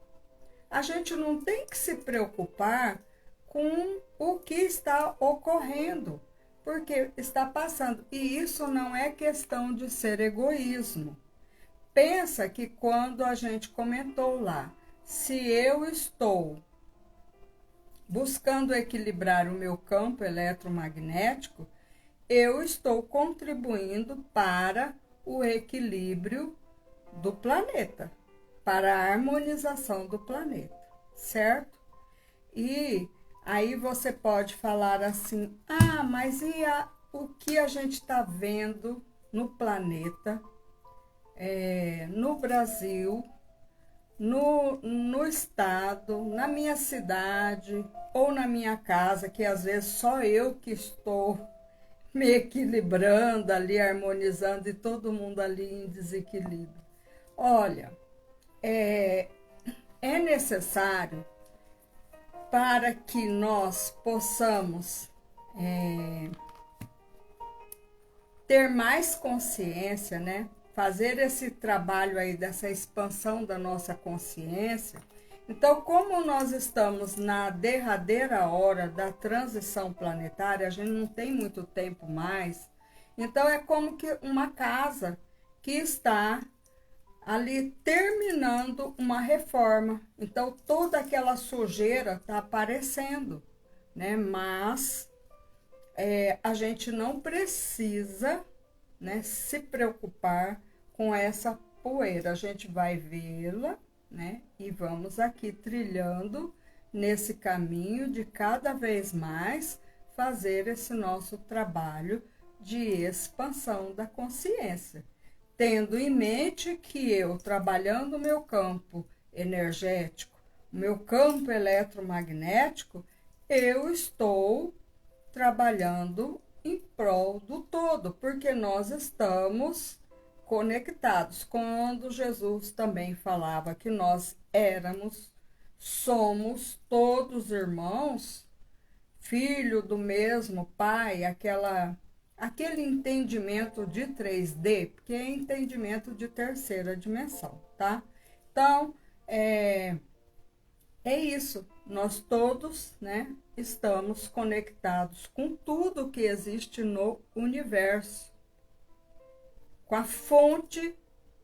a gente não tem que se preocupar com o que está ocorrendo, porque está passando. E isso não é questão de ser egoísmo. Pensa que quando a gente comentou lá, se eu estou buscando equilibrar o meu campo eletromagnético, eu estou contribuindo para o equilíbrio do planeta, para a harmonização do planeta, certo? E aí você pode falar assim, mas o que a gente está vendo no planeta, no Brasil, no estado, na minha cidade ou na minha casa, que às vezes só eu que estou me equilibrando ali, harmonizando e todo mundo ali em desequilíbrio. Olha, é necessário para que nós possamos ter mais consciência, né? Fazer esse trabalho aí dessa expansão da nossa consciência. Então, como nós estamos na derradeira hora da transição planetária, a gente não tem muito tempo mais, então é como que uma casa que está ali terminando uma reforma. Então, toda aquela sujeira está aparecendo, né? Mas a gente não precisa, né, se preocupar com essa poeira. A gente vai vê-la, né? E vamos aqui trilhando nesse caminho de cada vez mais fazer esse nosso trabalho de expansão da consciência, tendo em mente que eu, trabalhando o meu campo energético, o meu campo eletromagnético, eu estou trabalhando em prol do todo, porque nós estamos conectados. Quando Jesus também falava que nós somos todos irmãos, filho do mesmo pai, aquele entendimento de 3D, porque é entendimento de terceira dimensão, tá? Então, é isso. Nós todos, né, estamos conectados com tudo que existe no universo, com a fonte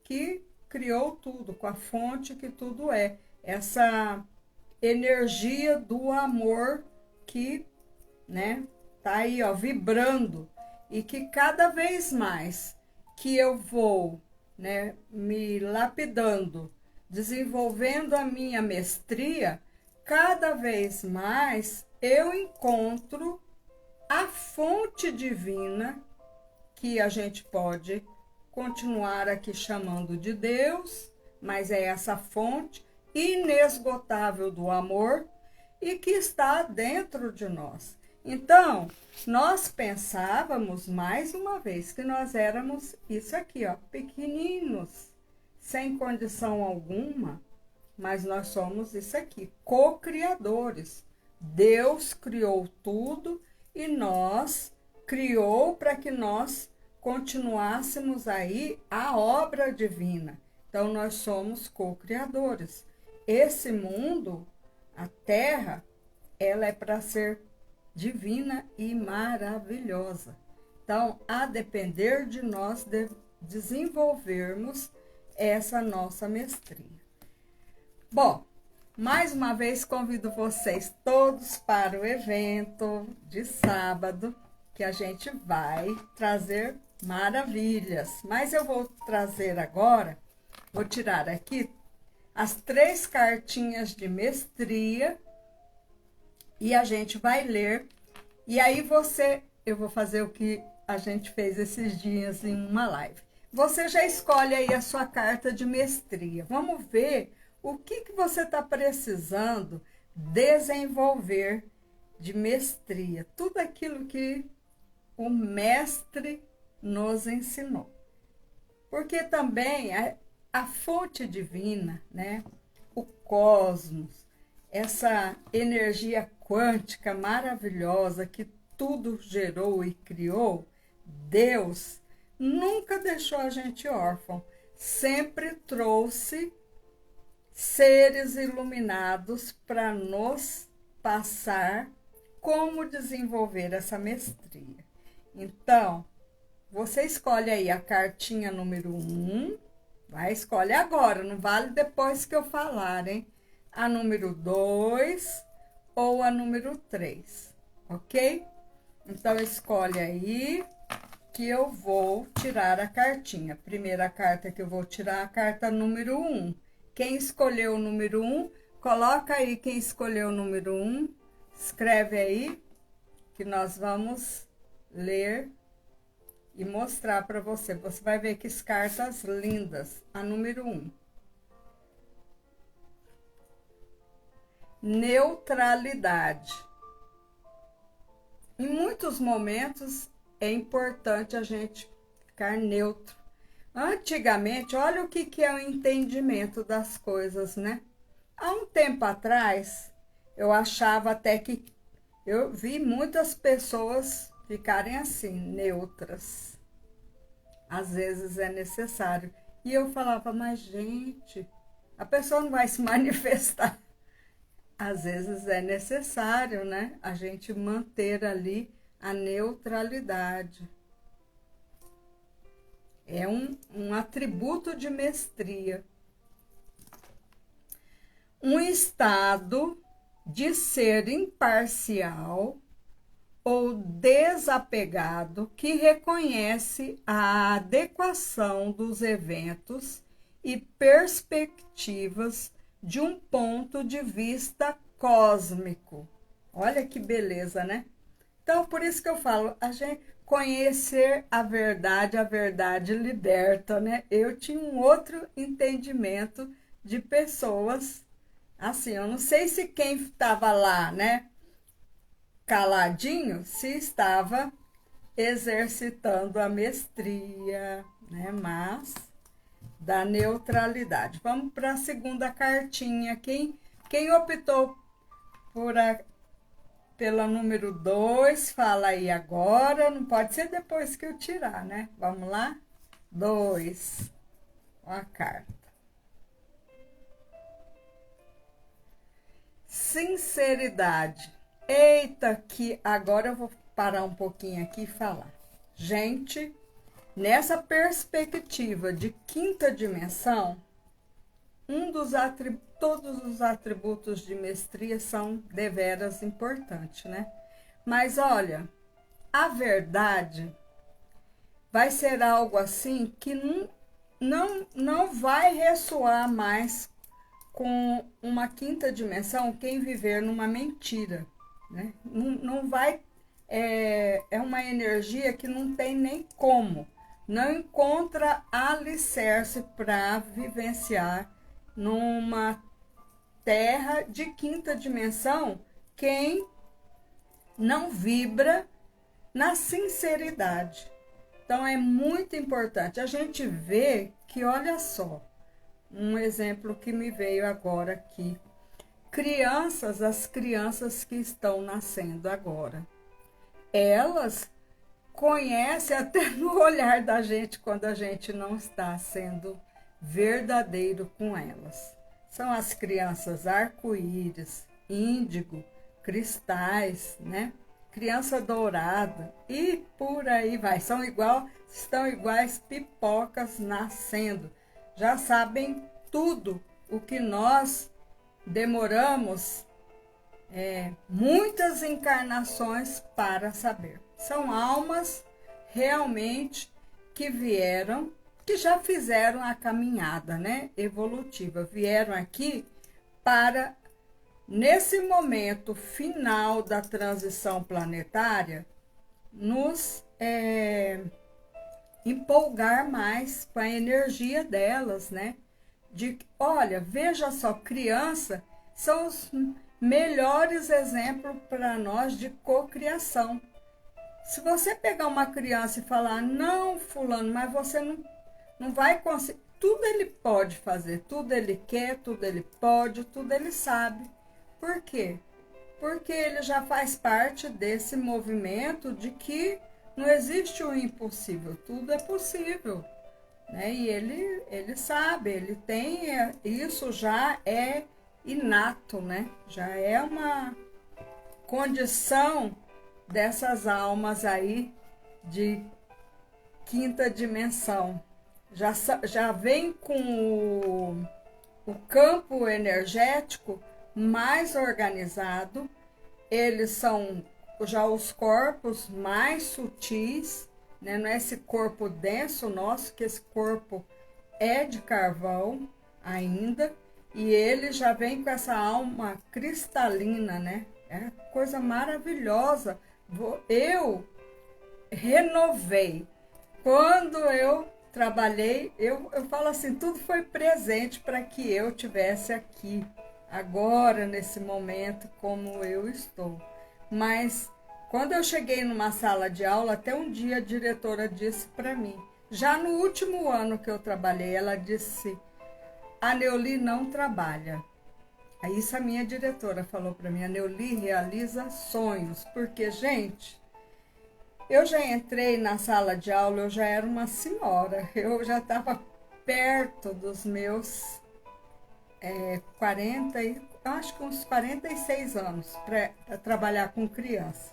que criou tudo, com a fonte que tudo é. Essa energia do amor que, né, tá aí, ó, vibrando. e que cada vez mais que eu vou, né, me lapidando, desenvolvendo a minha mestria, cada vez mais eu encontro a fonte divina, que a gente pode continuar aqui chamando de Deus, mas é essa fonte inesgotável do amor e que está dentro de nós. Então, nós pensávamos, mais uma vez, que nós éramos isso aqui, ó, pequeninos, sem condição alguma, mas nós somos isso aqui, co-criadores. Deus criou tudo e nós criou para que nós continuássemos aí a obra divina. Então, nós somos co-criadores. Esse mundo, a Terra, ela é para ser divina e maravilhosa. Então, a depender de nós desenvolvermos essa nossa mestria. Bom, mais uma vez convido vocês todos para o evento de sábado, que a gente vai trazer maravilhas. Mas eu vou trazer agora, vou tirar aqui as 3 cartinhas de mestria e a gente vai ler. E aí eu vou fazer o que a gente fez esses dias em uma live. Você já escolhe aí a sua carta de mestria. Vamos ver o que você está precisando desenvolver de mestria. Tudo aquilo que o mestre nos ensinou. Porque também a fonte divina, né? O cosmos, essa energia quântica maravilhosa que tudo gerou e criou, Deus nunca deixou a gente órfão, sempre trouxe seres iluminados para nos passar como desenvolver essa mestria. Então, você escolhe aí a cartinha número 1, vai, escolhe agora, não vale depois que eu falar, hein? A número 2 ou a número 3, ok? Então, escolhe aí que eu vou tirar a cartinha. Primeira carta que eu vou tirar, a carta número 1. Quem escolheu o número 1, coloca aí quem escolheu o número 1, escreve aí, que nós vamos ler e mostrar para você. Você vai ver que cartas lindas. A número 1. Neutralidade. Em muitos momentos é importante a gente ficar neutro. Antigamente, olha o que é o entendimento das coisas, né? Há um tempo atrás, eu achava até que eu vi muitas pessoas ficarem assim, neutras. Às vezes é necessário. E eu falava, mas gente, a pessoa não vai se manifestar. Às vezes é necessário, né? A gente manter ali a neutralidade. É um atributo de mestria. Um estado de ser imparcial ou desapegado que reconhece a adequação dos eventos e perspectivas de um ponto de vista cósmico. Olha que beleza, né? Então, por isso que eu falo, a gente conhecer a verdade liberta, né? Eu tinha um outro entendimento de pessoas, assim, eu não sei se quem estava lá, né, caladinho, se estava exercitando a mestria, né, mas da neutralidade. Vamos para a segunda cartinha. Quem optou pela número 2, fala aí agora. Não pode ser depois que eu tirar, né? Vamos lá? 2. A carta. Sinceridade. Eita, que agora eu vou parar um pouquinho aqui e falar. Gente, nessa perspectiva de quinta dimensão, todos os atributos de mestria são deveras importantes, né? Mas olha, a verdade vai ser algo assim que não vai ressoar mais com uma quinta dimensão quem viver numa mentira, né? Não vai, é uma energia que não tem nem como, não encontra alicerce para vivenciar numa terra de quinta dimensão quem não vibra na sinceridade. Então é muito importante a gente ver que, olha só, um exemplo que me veio agora aqui. As crianças que estão nascendo agora, elas conhecem até no olhar da gente quando a gente não está sendo verdadeiro com elas. São as crianças arco-íris, índigo, cristais, né? Criança dourada e por aí vai. Estão iguais pipocas nascendo. Já sabem tudo o que nós demoramos muitas encarnações para saber. São almas realmente que vieram, que já fizeram a caminhada, né, evolutiva. Vieram aqui para, nesse momento final da transição planetária, nos empolgar mais com a energia delas, né? Olha, veja só, criança são os melhores exemplos para nós de cocriação. Se você pegar uma criança e falar, não, fulano, mas você não vai conseguir, tudo ele pode fazer, tudo ele quer, tudo ele pode, tudo ele sabe. Por quê? Porque ele já faz parte desse movimento de que não existe o impossível, tudo é possível, né? E ele sabe, ele tem, isso já é inato, né? Já é uma condição dessas almas aí de quinta dimensão. Já vem com o campo energético mais organizado, eles são já os corpos mais sutis, né? Não é esse corpo denso nosso, que esse corpo é de carvão ainda, e ele já vem com essa alma cristalina, né? É coisa maravilhosa. Eu renovei. Quando eu trabalhei, eu falo assim, tudo foi presente para que eu tivesse aqui, agora, nesse momento, como eu estou. Mas quando eu cheguei numa sala de aula, até um dia a diretora disse para mim, já no último ano que eu trabalhei, ela disse, a Neuli não trabalha. Aí isso a minha diretora falou para mim, a Neuli realiza sonhos, porque, gente, eu já entrei na sala de aula, eu já era uma senhora, eu já estava perto dos meus 40, acho que uns 46 anos para trabalhar com criança.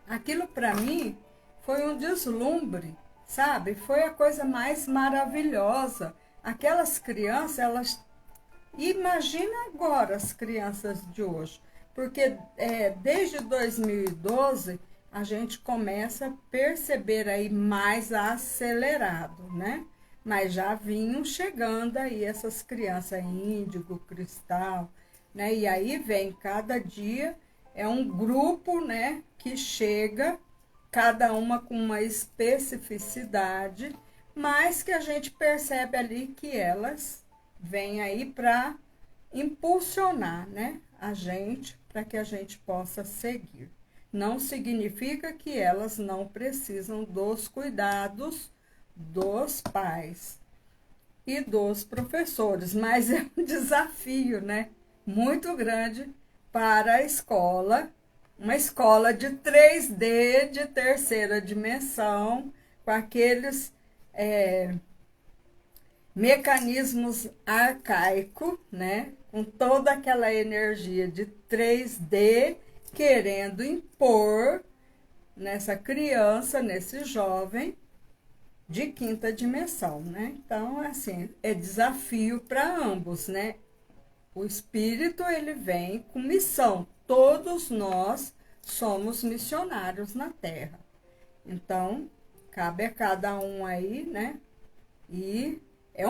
Aquilo para mim foi um deslumbre, sabe? Foi a coisa mais maravilhosa. Aquelas crianças, elas... Imagina agora as crianças de hoje, porque desde 2012 a gente começa a perceber aí mais acelerado, né? Mas já vinham chegando aí essas crianças índigo, cristal, né? E aí vem cada dia, é um grupo, né, que chega, cada uma com uma especificidade, mas que a gente percebe ali que elas vêm aí para impulsionar, né, a gente, para que a gente possa seguir. Não significa que elas não precisam dos cuidados dos pais e dos professores, mas é um desafio, né, muito grande para a escola, uma escola de 3D, de terceira dimensão, com aqueles mecanismos arcaicos, né, com toda aquela energia de 3D, querendo impor nessa criança, nesse jovem, de quinta dimensão, né? Então, assim, é desafio para ambos, né? O espírito, ele vem com missão. Todos nós somos missionários na Terra. Então, cabe a cada um aí, né? E é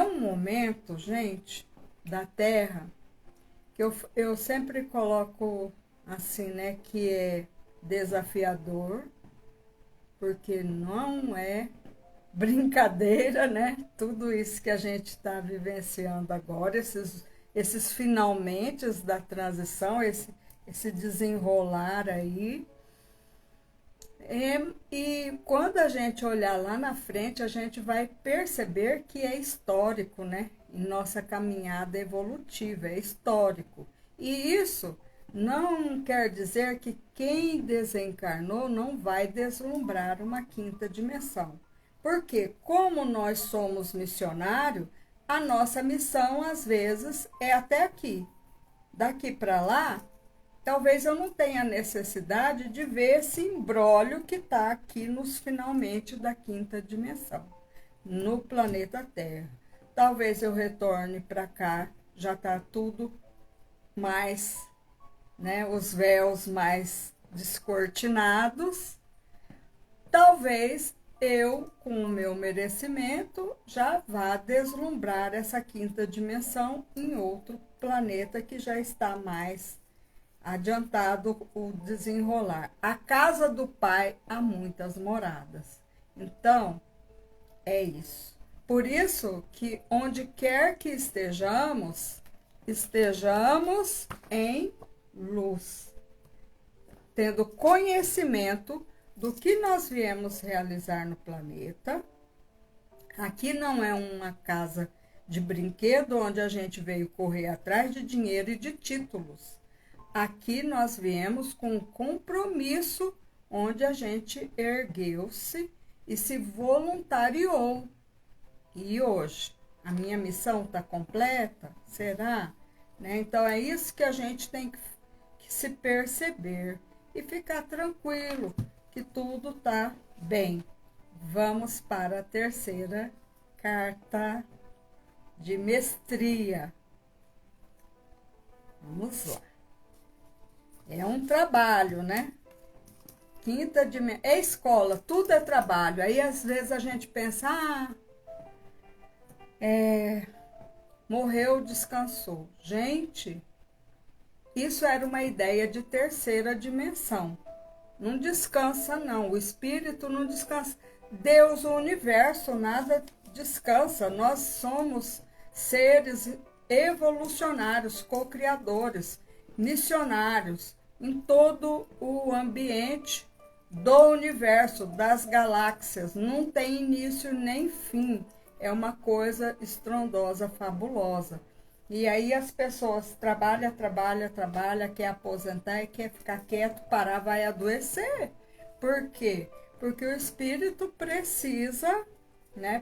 um momento, gente, da Terra, que eu sempre coloco assim, né? Que é desafiador, porque não é brincadeira, né? Tudo isso que a gente está vivenciando agora, esses finalmente da transição, esse desenrolar aí. E quando a gente olhar lá na frente, a gente vai perceber que é histórico, né? Em nossa caminhada evolutiva, é histórico. E isso não quer dizer que quem desencarnou não vai deslumbrar uma quinta dimensão. Porque, como nós somos missionários, a nossa missão, às vezes, é até aqui. Daqui para lá, talvez eu não tenha necessidade de ver esse imbróglio que está aqui nos finalmente da quinta dimensão, no planeta Terra. Talvez eu retorne para cá, já está tudo mais, né, os véus mais descortinados. Talvez eu, com o meu merecimento, já vá deslumbrar essa quinta dimensão em outro planeta que já está mais adiantado o desenrolar. A casa do Pai há muitas moradas. Então, é isso. Por isso que onde quer que estejamos, estejamos em luz, tendo conhecimento do que nós viemos realizar no planeta. Aqui não é uma casa de brinquedo onde a gente veio correr atrás de dinheiro e de títulos. Aqui nós viemos com um compromisso onde a gente ergueu-se e se voluntariou. E hoje, a minha missão está completa? Será? Né? Então, é isso que a gente tem que se perceber e ficar tranquilo que tudo está bem. Vamos para a terceira carta de mestria. Vamos lá. É um trabalho, né? Quinta dimensão. É escola, tudo é trabalho. Aí, às vezes, a gente pensa, morreu, descansou. Gente, isso era uma ideia de terceira dimensão. Não descansa, não. O espírito não descansa. Deus, o universo, nada descansa. Nós somos seres evolucionários, co-criadores, missionários em todo o ambiente do universo, das galáxias. Não tem início nem fim. É uma coisa estrondosa, fabulosa. E aí as pessoas trabalham, quer aposentar e quer ficar quieto, parar, vai adoecer. Por quê? Porque o espírito precisa, né,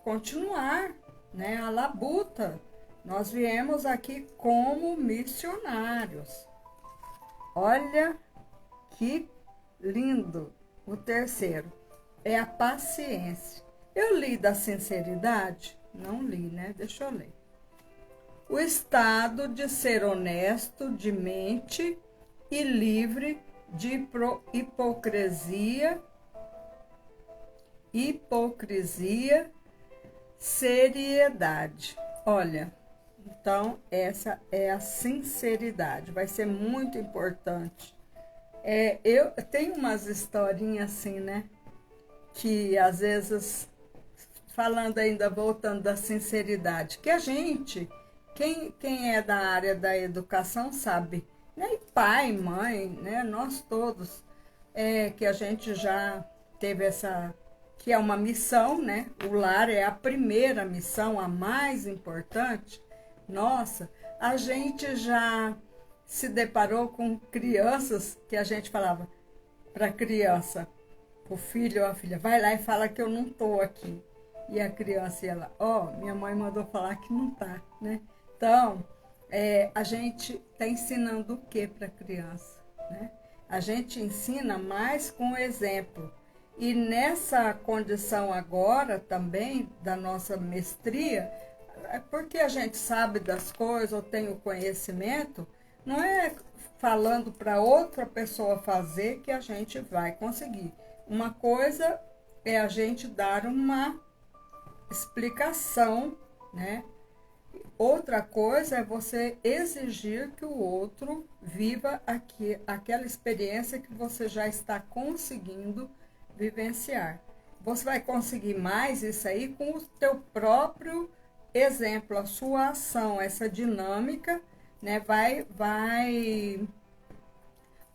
continuar, né, a labuta. Nós viemos aqui como missionários. Olha que lindo. O terceiro é a paciência. Eu li da sinceridade? Não li, né? Deixa eu ler. O estado de ser honesto, de mente e livre de hipocrisia, seriedade. Olha, então essa é a sinceridade. Vai ser muito importante. Eu tenho umas historinhas assim, né? Que às vezes, falando ainda, voltando da sinceridade, que a gente, quem é da área da educação sabe, né? E pai, mãe, né? Nós todos, que a gente já teve essa, que é uma missão, né? O lar é a primeira missão, a mais importante. Nossa, a gente já se deparou com crianças que a gente falava para a criança, o filho ou a filha, vai lá e fala que eu não estou aqui. E a criança, ela, minha mãe mandou falar que não está, né? Então, a gente está ensinando o que para a criança, né? A gente ensina mais com o exemplo. E nessa condição agora também, da nossa mestria, porque a gente sabe das coisas ou tem o conhecimento, não é falando para outra pessoa fazer que a gente vai conseguir. Uma coisa é a gente dar uma explicação, né? Outra coisa é você exigir que o outro viva aquela experiência que você já está conseguindo vivenciar. Você vai conseguir mais isso aí com o teu próprio exemplo, a sua ação, essa dinâmica, né, vai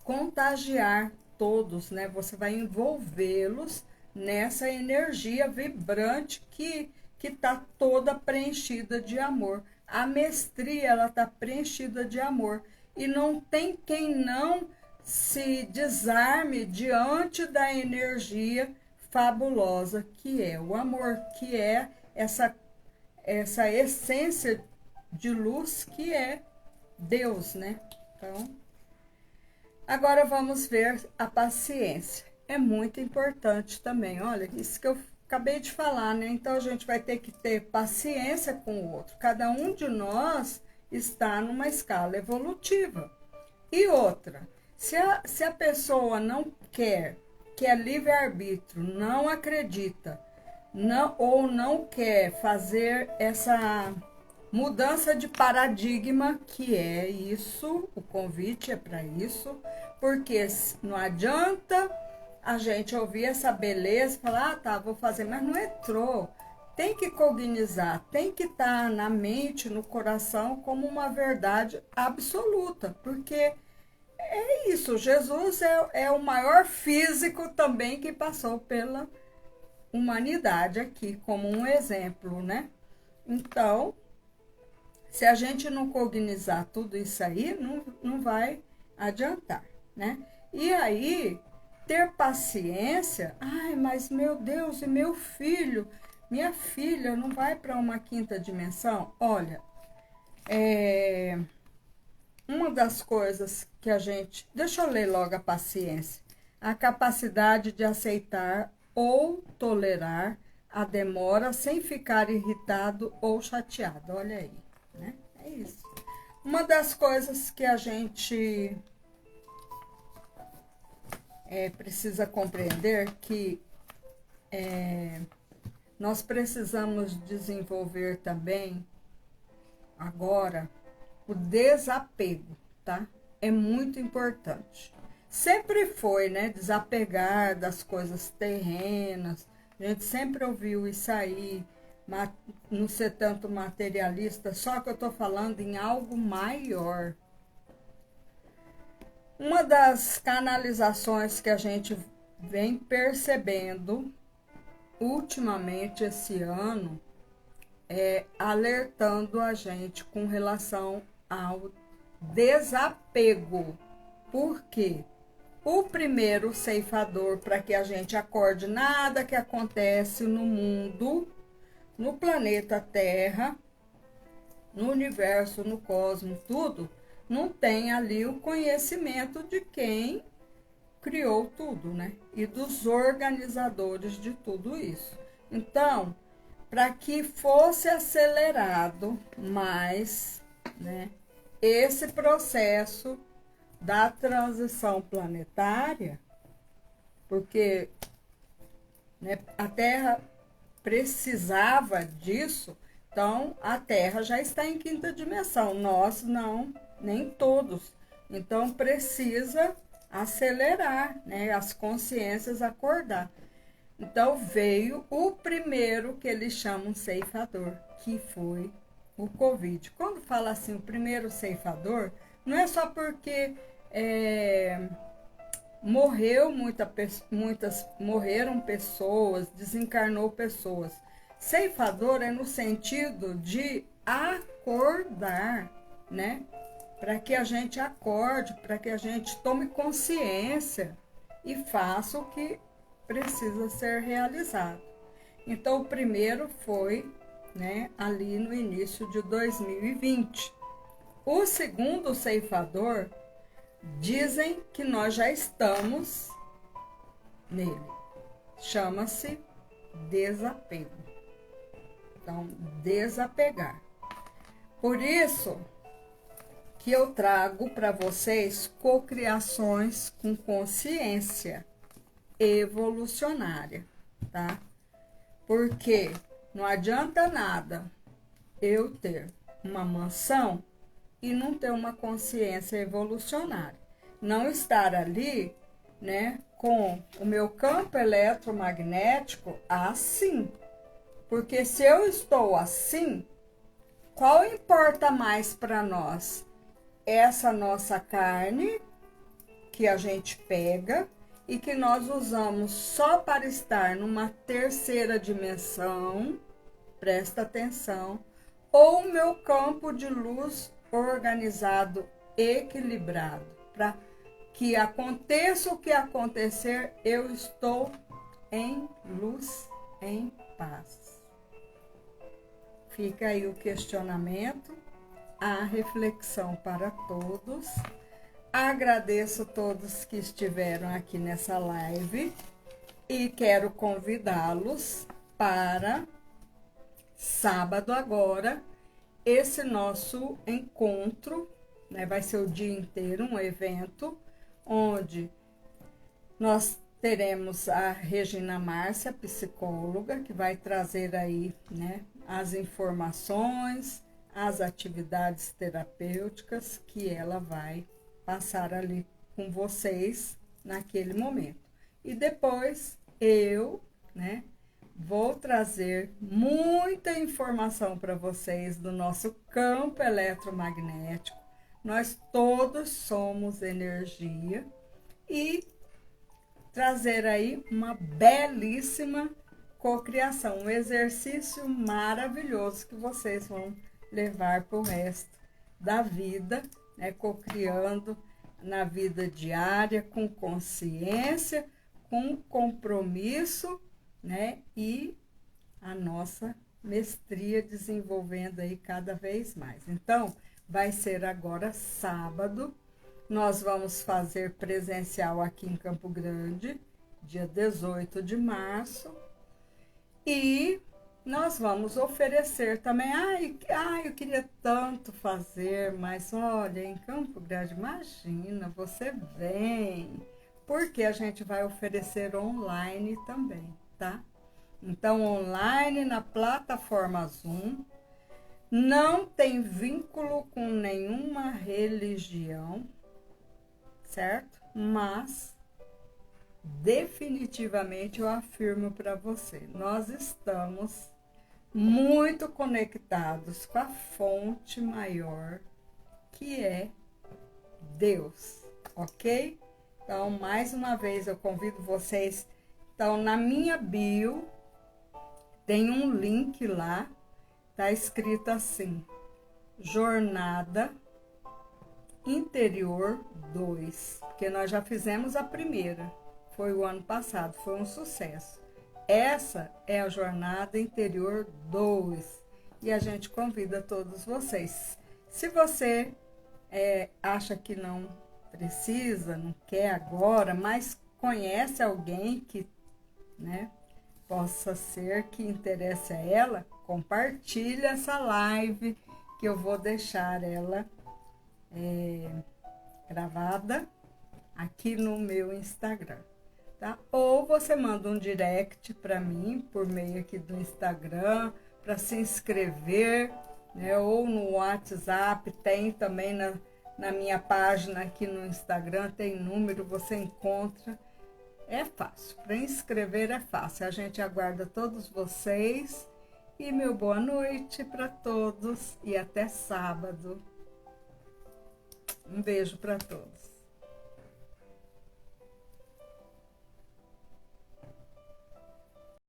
contagiar todos, né? Você vai envolvê-los nessa energia vibrante que está toda preenchida de amor. A mestria, ela está preenchida de amor. E não tem quem não se desarme diante da energia fabulosa que é o amor, que é essa essência de luz que é Deus, né? Então, agora vamos ver a paciência. É muito importante também. Olha, isso que eu acabei de falar, né? Então a gente vai ter que ter paciência com o outro. Cada um de nós está numa escala evolutiva. E outra, se a pessoa não quer, que é livre-arbítrio, não acredita, não quer fazer essa mudança de paradigma, que é isso, o convite é para isso, porque não adianta a gente ouvir essa beleza e falar, ah, tá, vou fazer, mas não entrou. Tem que cognizar, tem que estar na mente, no coração, como uma verdade absoluta, porque é isso, Jesus é o maior físico também que passou pela humanidade aqui, como um exemplo, né? Então, se a gente não cognizar tudo isso aí, não vai adiantar, né? E aí, ter paciência, ai, mas meu Deus, e meu filho, minha filha não vai para uma quinta dimensão? Olha, uma das coisas que a gente... Deixa eu ler logo a paciência. A capacidade de aceitar ou tolerar a demora sem ficar irritado ou chateado. Olha aí, né? É isso. Uma das coisas que a gente precisa compreender que nós precisamos desenvolver também agora o desapego, tá? É muito importante. Sempre foi, né? Desapegar das coisas terrenas. A gente sempre ouviu isso aí, não ser tanto materialista, só que eu tô falando em algo maior. Uma das canalizações que a gente vem percebendo ultimamente esse ano é alertando a gente com relação ao desapego. Por quê? O primeiro ceifador para que a gente acorde nada que acontece no mundo, no planeta Terra, no universo, no cosmos, tudo, não tem ali o conhecimento de quem criou tudo, né? E dos organizadores de tudo isso. Então, para que fosse acelerado mais, né, esse processo da transição planetária, porque, né, a Terra precisava disso, então a Terra já está em quinta dimensão, nós não, nem todos. Então precisa acelerar, né, as consciências acordar. Então veio o primeiro que eles chamam ceifador, que foi o Covid. Quando fala assim, o primeiro ceifador, não é só porque morreram pessoas, desencarnou pessoas. Ceifador é no sentido de acordar, né? Para que a gente acorde, para que a gente tome consciência e faça o que precisa ser realizado. Então, o primeiro foi, né, ali no início de 2020. O segundo ceifador, dizem que nós já estamos nele. Chama-se desapego. Então, desapegar. Por isso que eu trago para vocês cocriações com consciência. evolucionária, tá? Porque não adianta nada eu ter uma mansão e não ter uma consciência evolucionária. Não estar ali, né, com o meu campo eletromagnético assim. Porque se eu estou assim, qual importa mais para nós? Essa nossa carne que a gente pega e que nós usamos só para estar numa terceira dimensão, presta atenção, ou o meu campo de luz organizado, equilibrado, para que aconteça o que acontecer, eu estou em luz, em paz. Fica aí o questionamento, a reflexão para todos. Agradeço a todos que estiveram aqui nessa live e quero convidá-los para sábado agora, esse nosso encontro, né, vai ser o dia inteiro, um evento, onde nós teremos a Regina Márcia, psicóloga, que vai trazer aí, né, as informações, as atividades terapêuticas que ela vai passar ali com vocês naquele momento. E depois eu, né, vou trazer muita informação para vocês do nosso campo eletromagnético. Nós todos somos energia e trazer aí uma belíssima cocriação, um exercício maravilhoso que vocês vão levar para o resto da vida, né, cocriando na vida diária, com consciência, com compromisso, né, e a nossa mestria desenvolvendo aí cada vez mais. Então, vai ser agora sábado, nós vamos fazer presencial aqui em Campo Grande, dia 18 de março, e nós vamos oferecer também, eu queria tanto fazer, mas olha, em Campo Grande, imagina, você vem, porque a gente vai oferecer online também, tá? Então, online na plataforma Zoom, não tem vínculo com nenhuma religião, certo? Mas, definitivamente, eu afirmo para você, nós estamos muito conectados com a fonte maior, que é Deus, ok? Então, mais uma vez, eu convido vocês. Então, na minha bio, tem um link lá, tá escrito assim, Jornada Interior 2, porque nós já fizemos a primeira, foi o ano passado, foi um sucesso. Essa é a Jornada Interior 2 e a gente convida todos vocês. Se você acha que não precisa, não quer agora, mas conhece alguém que, né, possa ser que interesse a ela, compartilhe essa live que eu vou deixar ela gravada aqui no meu Instagram, tá? Ou você manda um direct para mim por meio aqui do Instagram para se inscrever, né? Ou no WhatsApp, tem também na minha página aqui no Instagram, tem número, você encontra. É fácil, para inscrever é fácil. A gente aguarda todos vocês e meu boa noite para todos e até sábado. Um beijo para todos.